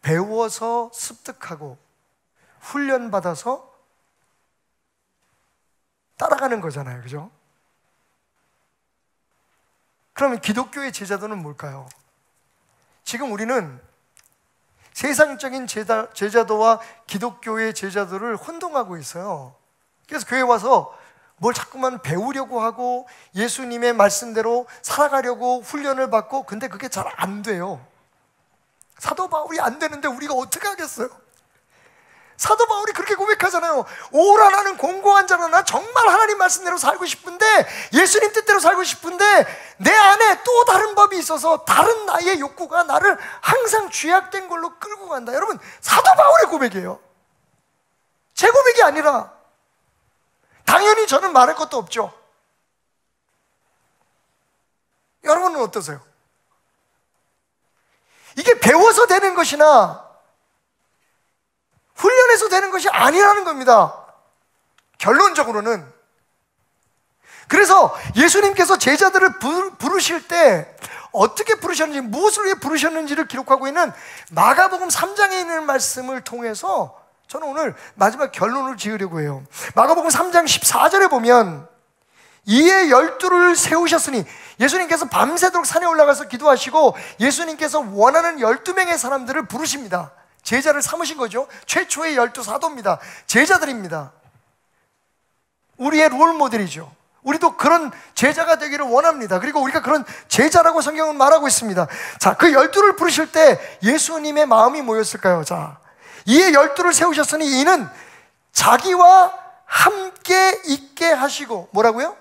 Speaker 2: 배워서 습득하고 훈련받아서 따라가는 거잖아요, 그죠? 그러면 기독교의 제자도는 뭘까요? 지금 우리는 세상적인 제자도와 기독교의 제자도를 혼동하고 있어요. 그래서 교회 와서 뭘 자꾸만 배우려고 하고 예수님의 말씀대로 살아가려고 훈련을 받고, 근데 그게 잘 안 돼요. 사도 바울이 안 되는데 우리가 어떻게 하겠어요? 사도 바울이 그렇게 고백하잖아요. 오라 나는 공고한 자라. 나 정말 하나님 말씀대로 살고 싶은데, 예수님 뜻대로 살고 싶은데 내 안에 또 다른 법이 있어서 다른 나의 욕구가 나를 항상 죄악된 걸로 끌고 간다. 여러분, 사도 바울의 고백이에요. 제 고백이 아니라. 당연히 저는 말할 것도 없죠. 여러분은 어떠세요? 이게 배워서 되는 것이나 훈련해서 되는 것이 아니라는 겁니다. 결론적으로는. 그래서 예수님께서 제자들을 부르실 때 어떻게 부르셨는지, 무엇을 위해 부르셨는지를 기록하고 있는 마가복음 3장에 있는 말씀을 통해서 저는 오늘 마지막 결론을 지으려고 해요. 마가복음 3장 14절에 보면, 이에 12를 세우셨으니, 예수님께서 밤새도록 산에 올라가서 기도하시고 예수님께서 원하는 12명의 사람들을 부르십니다. 제자를 삼으신 거죠. 최초의 12사도입니다. 제자들입니다. 우리의 롤 모델이죠. 우리도 그런 제자가 되기를 원합니다. 그리고 우리가 그런 제자라고 성경은 말하고 있습니다. 자, 그 12를 부르실 때 예수님의 마음이 뭐였을까요? 자, 이에 12를 세우셨으니 이는 자기와 함께 있게 하시고, 뭐라고요?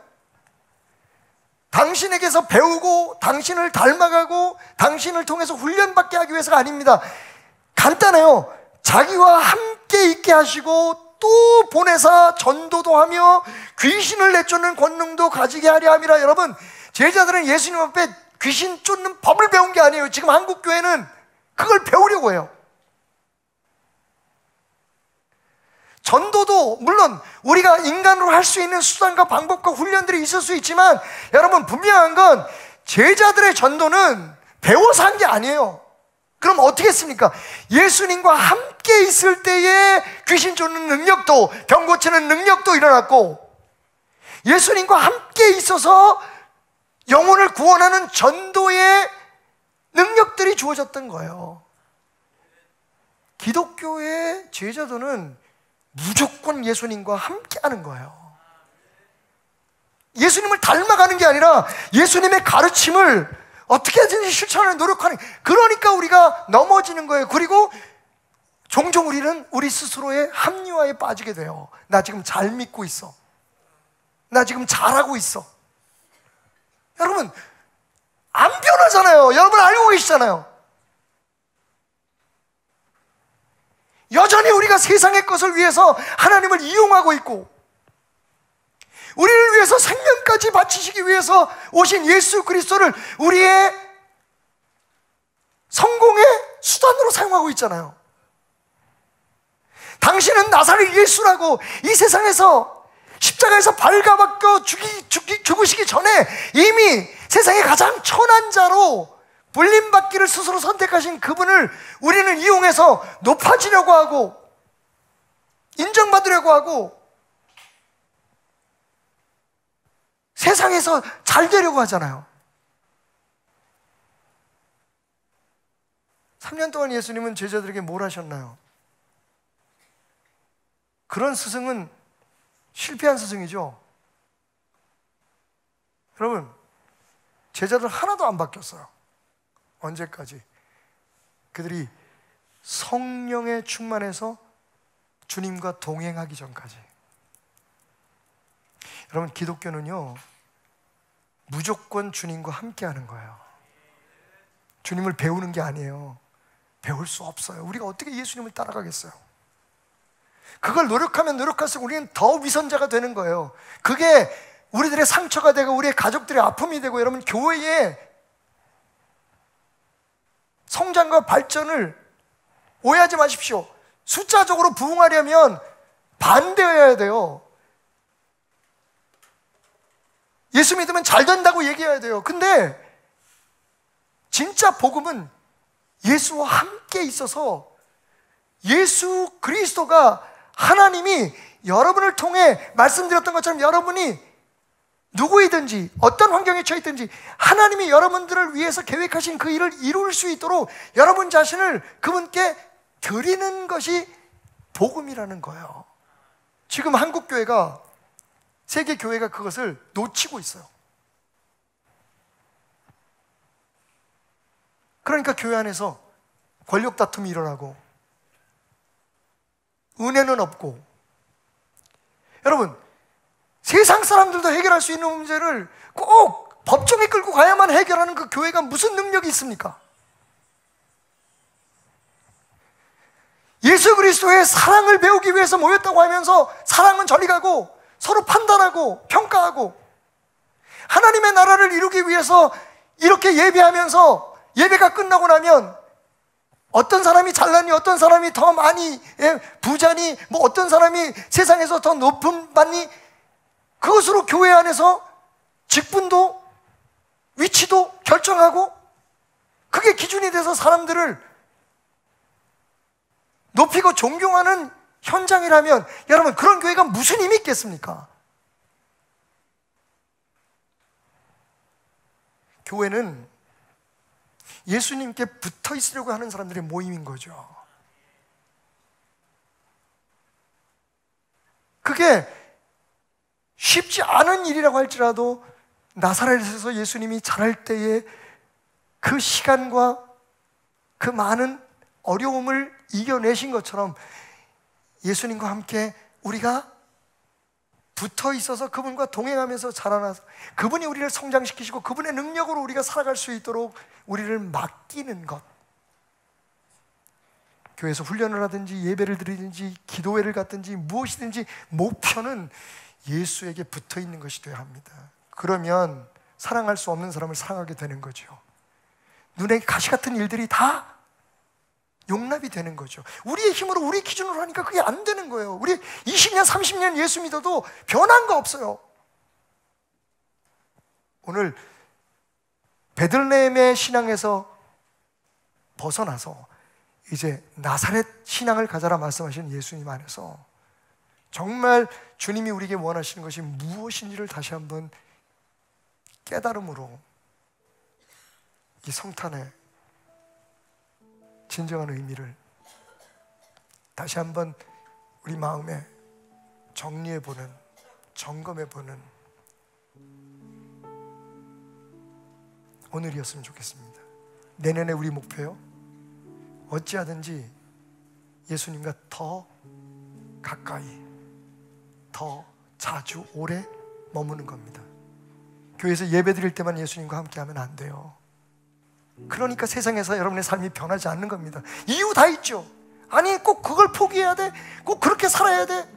Speaker 2: 당신에게서 배우고 당신을 닮아가고 당신을 통해서 훈련받게 하기 위해서가 아닙니다. 간단해요. 자기와 함께 있게 하시고 또 보내사 전도도 하며 귀신을 내쫓는 권능도 가지게 하려 함이라. 여러분, 제자들은 예수님 앞에 귀신 쫓는 법을 배운 게 아니에요. 지금 한국 교회는 그걸 배우려고 해요. 전도도 물론 우리가 인간으로 할 수 있는 수단과 방법과 훈련들이 있을 수 있지만, 여러분, 분명한 건 제자들의 전도는 배워서 한 게 아니에요. 그럼 어떻게 했습니까? 예수님과 함께 있을 때에 귀신 쫓는 능력도, 병 고치는 능력도 일어났고, 예수님과 함께 있어서 영혼을 구원하는 전도의 능력들이 주어졌던 거예요. 기독교의 제자도는 무조건 예수님과 함께 하는 거예요. 예수님을 닮아가는 게 아니라 예수님의 가르침을 어떻게든지 실천하는 노력하는, 그러니까 우리가 넘어지는 거예요. 그리고 종종 우리는 우리 스스로의 합리화에 빠지게 돼요. 나 지금 잘 믿고 있어. 나 지금 잘하고 있어. 여러분, 안 변하잖아요. 여러분 알고 계시잖아요. 여전히 우리가 세상의 것을 위해서 하나님을 이용하고 있고, 우리를 위해서 생명까지 바치시기 위해서 오신 예수 그리스도를 우리의 성공의 수단으로 사용하고 있잖아요. 당신은 나사렛 예수라고 이 세상에서 십자가에서 발가벗겨 죽으시기 전에 이미 세상의 가장 천한 자로 불림받기를 스스로 선택하신 그분을 우리는 이용해서 높아지려고 하고 인정받으려고 하고 세상에서 잘 되려고 하잖아요. 3년 동안 예수님은 제자들에게 뭘 하셨나요? 그런 스승은 실패한 스승이죠. 여러분, 제자들 하나도 안 바뀌었어요. 언제까지? 그들이 성령에 충만해서 주님과 동행하기 전까지. 여러분, 기독교는요, 무조건 주님과 함께 하는 거예요. 주님을 배우는 게 아니에요. 배울 수 없어요. 우리가 어떻게 예수님을 따라가겠어요? 그걸 노력하면 노력할수록 우리는 더 위선자가 되는 거예요. 그게 우리들의 상처가 되고 우리의 가족들의 아픔이 되고, 여러분, 교회의 성장과 발전을 오해하지 마십시오. 숫자적으로 부흥하려면 반대해야 돼요. 예수 믿으면 잘 된다고 얘기해야 돼요. 근데 진짜 복음은 예수와 함께 있어서 예수 그리스도가, 하나님이 여러분을 통해 말씀드렸던 것처럼 여러분이 누구이든지 어떤 환경에 처했든지 하나님이 여러분들을 위해서 계획하신 그 일을 이룰 수 있도록 여러분 자신을 그분께 드리는 것이 복음이라는 거예요. 지금 한국교회가 세계 교회가 그것을 놓치고 있어요. 그러니까 교회 안에서 권력 다툼이 일어나고 은혜는 없고, 여러분, 세상 사람들도 해결할 수 있는 문제를 꼭 법정에 끌고 가야만 해결하는 그 교회가 무슨 능력이 있습니까? 예수 그리스도의 사랑을 배우기 위해서 모였다고 하면서 사랑은 저리 가고 서로 판단하고 평가하고, 하나님의 나라를 이루기 위해서 이렇게 예배하면서 예배가 끝나고 나면 어떤 사람이 잘나니, 어떤 사람이 더 많이 부자니, 뭐 어떤 사람이 세상에서 더 높은 받니, 그것으로 교회 안에서 직분도 위치도 결정하고, 그게 기준이 돼서 사람들을 높이고 존경하는 현장이라면, 여러분, 그런 교회가 무슨 힘이 있겠습니까? 교회는 예수님께 붙어 있으려고 하는 사람들의 모임인 거죠. 그게 쉽지 않은 일이라고 할지라도 나사렛에서 예수님이 자랄 때의 그 시간과 그 많은 어려움을 이겨내신 것처럼 예수님과 함께 우리가 붙어 있어서 그분과 동행하면서 자라나서 그분이 우리를 성장시키시고 그분의 능력으로 우리가 살아갈 수 있도록 우리를 맡기는 것. 교회에서 훈련을 하든지 예배를 드리든지 기도회를 갔든지 무엇이든지 목표는 예수에게 붙어 있는 것이 되어야 합니다. 그러면 사랑할 수 없는 사람을 사랑하게 되는 거죠. 눈에 가시 같은 일들이 다 용납이 되는 거죠. 우리의 힘으로, 우리 기준으로 하니까 그게 안 되는 거예요. 우리 20년, 30년 예수 믿어도 변한 거 없어요. 오늘 베들레헴의 신앙에서 벗어나서 이제 나사렛 신앙을 가져라 말씀하신 예수님 안에서 정말 주님이 우리에게 원하시는 것이 무엇인지를 다시 한번 깨달음으로 이 성탄의 진정한 의미를 다시 한번 우리 마음에 정리해보는, 점검해보는 오늘이었으면 좋겠습니다. 내년에 우리 목표요, 어찌하든지 예수님과 더 가까이, 더 자주 오래 머무는 겁니다. 교회에서 예배 드릴 때만 예수님과 함께 하면 안 돼요. 그러니까 세상에서 여러분의 삶이 변하지 않는 겁니다. 이유 다 있죠. 아니, 꼭 그걸 포기해야 돼? 꼭 그렇게 살아야 돼?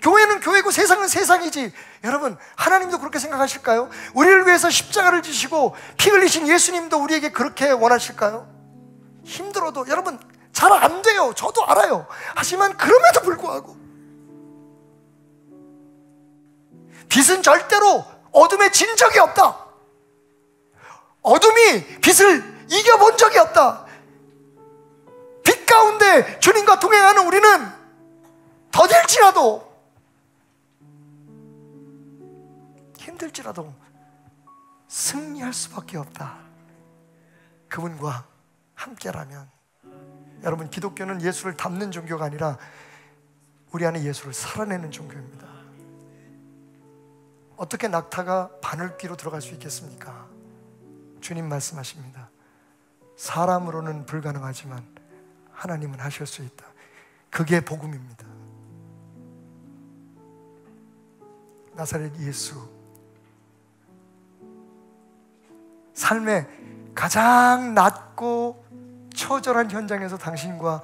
Speaker 2: 교회는 교회고 세상은 세상이지. 여러분, 하나님도 그렇게 생각하실까요? 우리를 위해서 십자가를 지시고 피 흘리신 예수님도 우리에게 그렇게 원하실까요? 힘들어도, 여러분, 잘 안 돼요. 저도 알아요. 하지만 그럼에도 불구하고 빛은 절대로 어둠에 진 적이 없다. 어둠이 빛을 이겨본 적이 없다. 빛 가운데 주님과 동행하는 우리는 더딜지라도, 힘들지라도 승리할 수밖에 없다. 그분과 함께라면. 여러분, 기독교는 예수를 닮는 종교가 아니라 우리 안에 예수를 살아내는 종교입니다. 어떻게 낙타가 바늘귀로 들어갈 수 있겠습니까? 주님 말씀하십니다. 사람으로는 불가능하지만 하나님은 하실 수 있다. 그게 복음입니다. 나사렛 예수, 삶의 가장 낮고 처절한 현장에서 당신과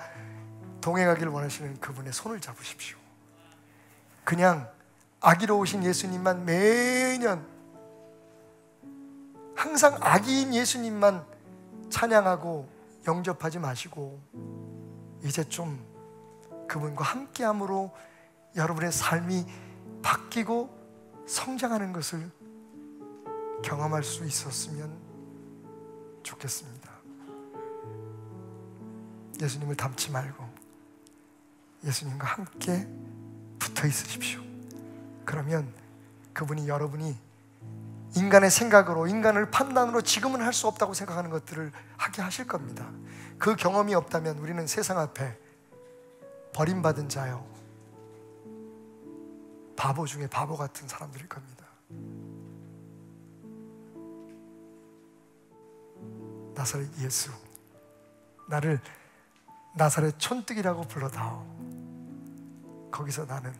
Speaker 2: 동행하기를 원하시는 그분의 손을 잡으십시오. 그냥 아기로우신 예수님만 매년 항상 아기인 예수님만 찬양하고 영접하지 마시고, 이제 좀 그분과 함께함으로 여러분의 삶이 바뀌고 성장하는 것을 경험할 수 있었으면 좋겠습니다. 예수님을 닮지 말고 예수님과 함께 붙어 있으십시오. 그러면 그분이 여러분이 인간의 생각으로, 인간을 판단으로 지금은 할 수 없다고 생각하는 것들을 하게 하실 겁니다. 그 경험이 없다면 우리는 세상 앞에 버림받은 자요, 바보 중에 바보 같은 사람들일 겁니다. 나사렛 예수, 나를 나사렛 촌뜨기라고 불러다오. 거기서 나는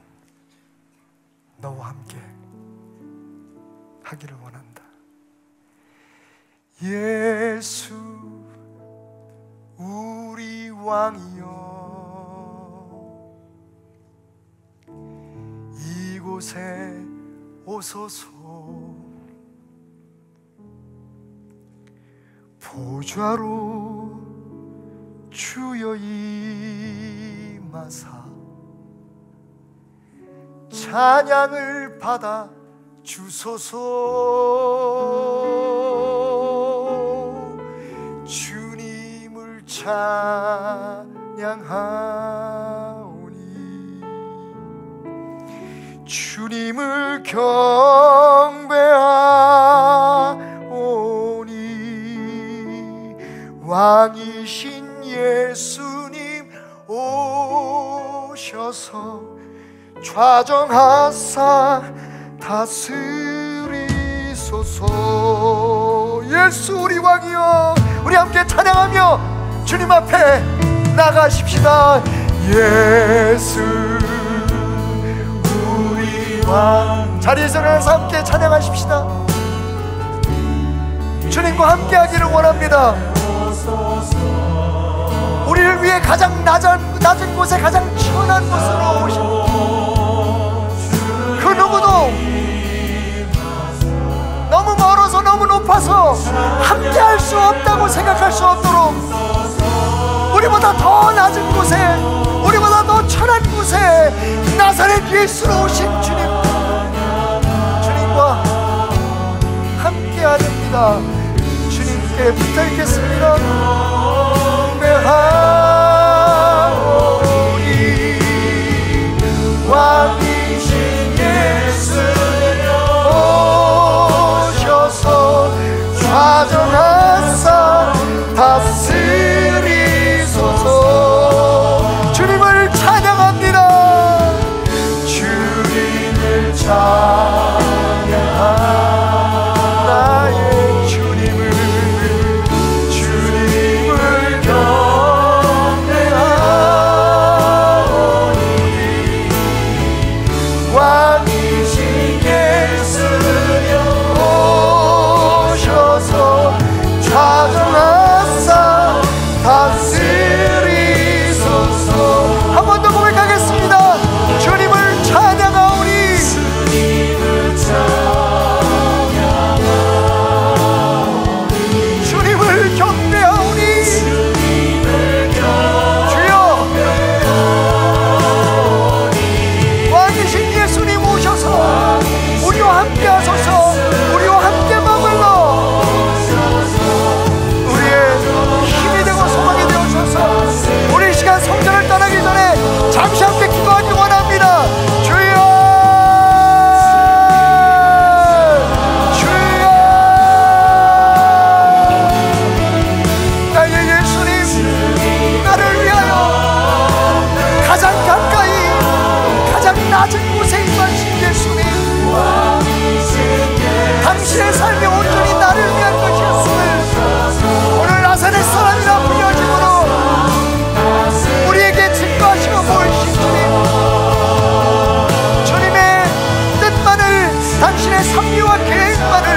Speaker 2: 너와 함께 하기를 원한다. 예수 우리 왕이여, 이곳에 오소서. 보좌로 주여 임하사 찬양을 받아 주소서. 주님을 찬양하오니 주님을 경배하오니 왕이신 예수님 오셔서 좌정하사 다스리소서. 예수 우리 왕이여, 우리 함께 찬양하며 주님 앞에 나가십시다. 예수 우리 왕. 자리에서 일어나서 함께 찬양하십시다. 주님과 함께 하기를 원합니다. 우리를 위해 가장 낮은 곳에 가장 천한 곳으로 오신 그 누구도 너무 멀어서 너무 높아서 함께 할 수 없다고 생각할 수 없도록 우리보다 더 낮은 곳에, 우리보다 더 천한 곳에 나사렛 예수로 오신 주님과 함께 하렵니다. 주님께 붙들겠습니다. 경배하오니 왕이신 예수님 오셔서 좌정하사 다스리소서. 주님을 찬양합니다. 주님을 찬양합니다. 나의 주님을 경배하오니 왕이신 예수님 오셔서 좌정하사 다스리소서. 한 번 더 고백하겠습니다. 주님을 찬양하오니 주님을 경배하오니 주여 왕이신 예수님 오셔서 우리와 함께 하소서. 우리와 함께 머물러 우리의 힘이 되고 소망이 되어주셔서 우리 이 시간 성전을 떠나기 전에 잠시 함께 기도하기 원합니다. 주여 주여 나의 예수님, 나를 위하여 가장 가까이 가장 낮은 곳에 임하신 예수님, 당신의 삶이 온전히 나를 위한 것이었음을 오늘 나사렛 사람이라 불려짐으로 우리에게 증거하시고 보이신 주님의 뜻만을, 당신의 섭리와 계획만을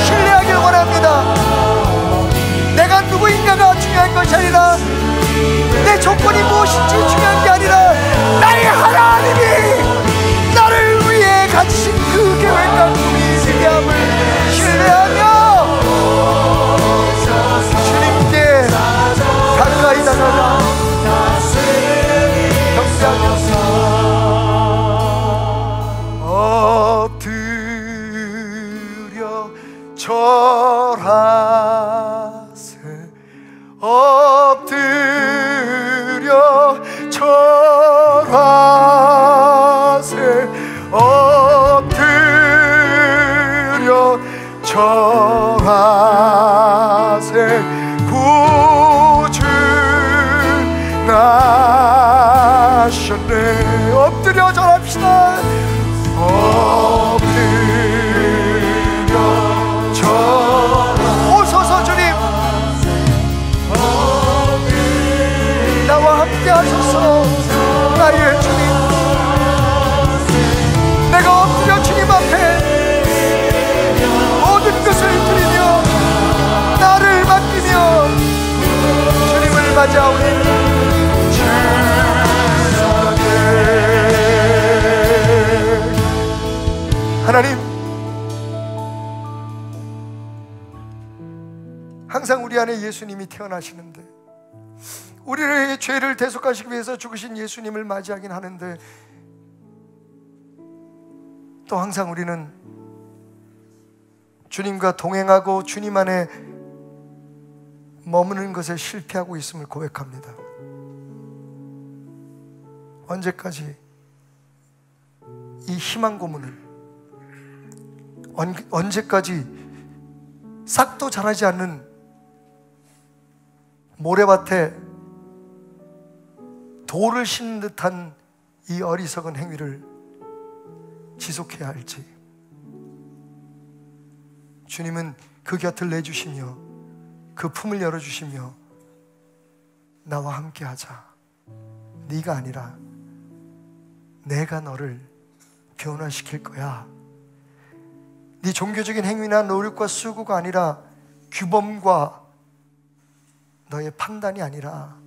Speaker 2: 신뢰하길 원합니다. 내가 누구인가가 중요한 것이 아니라, 내 조건이 무엇인지 중요한 게 아니라, 나의 하나님이 나를 위해 가지신 그 계획과 꿈이 위대함을 신뢰하며 주님께 가까이 다가가 경배하면서 엎드려 절하세. 엎드려 절하세. 엎드려 절하세. 구주 나셨네. 엎드려 절합시다. 역사하소서. 나의 주님, 내가 엎드려 주님 앞에 모든 것을 드리며 나를 맡기며 주님을 맞이하오니 하나님, 항상 우리 안에 예수님이 태어나시는데 우리의 죄를 대속하시기 위해서 죽으신 예수님을 맞이하긴 하는데 또 항상 우리는 주님과 동행하고 주님 안에 머무는 것에 실패하고 있음을 고백합니다. 언제까지 이 희망 고문을, 언제까지 싹도 자라지 않는 모래밭에 돌을 심는 듯한 이 어리석은 행위를 지속해야 할지. 주님은 그 곁을 내주시며 그 품을 열어주시며 나와 함께하자. 네가 아니라 내가 너를 변화시킬 거야. 네 종교적인 행위나 노력과 수고가 아니라 규범과 너의 판단이 아니라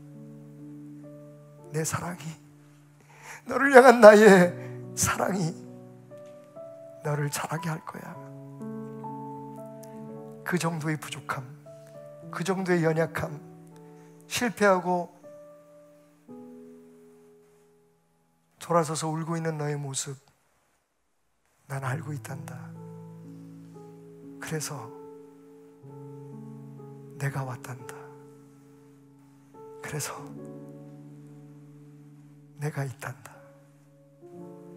Speaker 2: 내 사랑이, 너를 향한 나의 사랑이 너를 자라게 할 거야. 그 정도의 부족함, 그 정도의 연약함, 실패하고 돌아서서 울고 있는 너의 모습 난 알고 있단다. 그래서 내가 왔단다. 그래서 내가 있단다.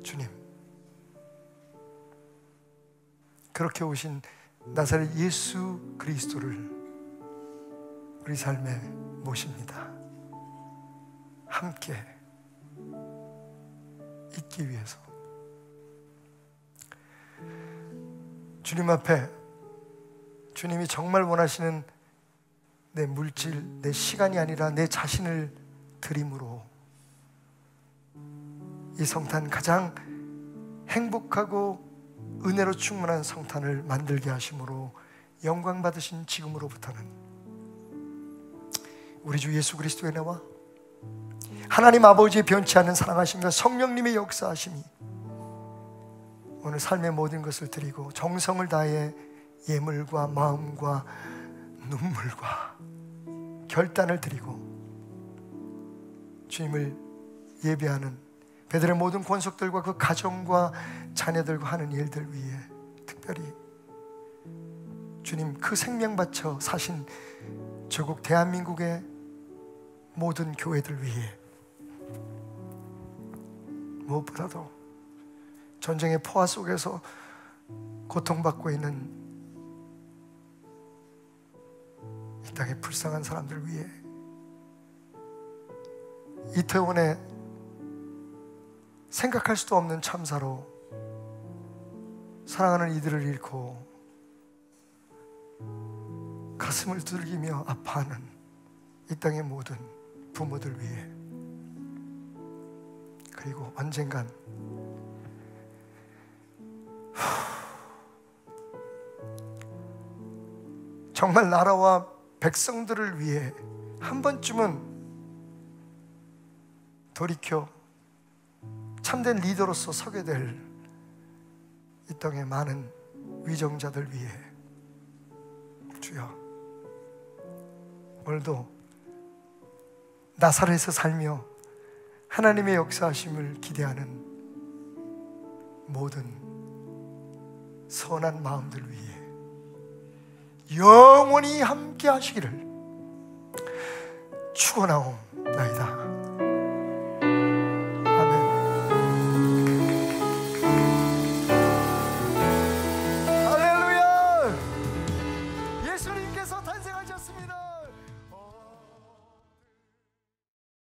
Speaker 2: 주님, 그렇게 오신 나사렛 예수 그리스도를 우리 삶에 모십니다. 함께 있기 위해서 주님 앞에 주님이 정말 원하시는 내 물질, 내 시간이 아니라 내 자신을 드림으로 이 성탄 가장 행복하고 은혜로 충만한 성탄을 만들게 하심으로 영광 받으신 지금으로부터는 우리 주 예수 그리스도의 은혜와 하나님 아버지의 변치 않는 사랑하심과 성령님의 역사하심이 오늘 삶의 모든 것을 드리고 정성을 다해 예물과 마음과 눈물과 결단을 드리고 주님을 예배하는 베드로의 모든 권속들과 그 가정과 자녀들과 하는 일들 위해 특별히 주님 그 생명 바쳐 사신 조국 대한민국의 모든 교회들 위해 무엇보다도 전쟁의 포화 속에서 고통받고 있는 이 땅의 불쌍한 사람들 위해 이태원에 생각할 수도 없는 참사로 사랑하는 이들을 잃고 가슴을 두들기며 아파하는 이 땅의 모든 부모들 위해 그리고 언젠간 정말 나라와 백성들을 위해 한 번쯤은 돌이켜 참된 리더로서 서게 될 이 땅의 많은 위정자들 위해 주여 오늘도 나사렛에서 살며 하나님의 역사하심을 기대하는 모든 선한 마음들 위해 영원히 함께 하시기를 축원하옵나이다.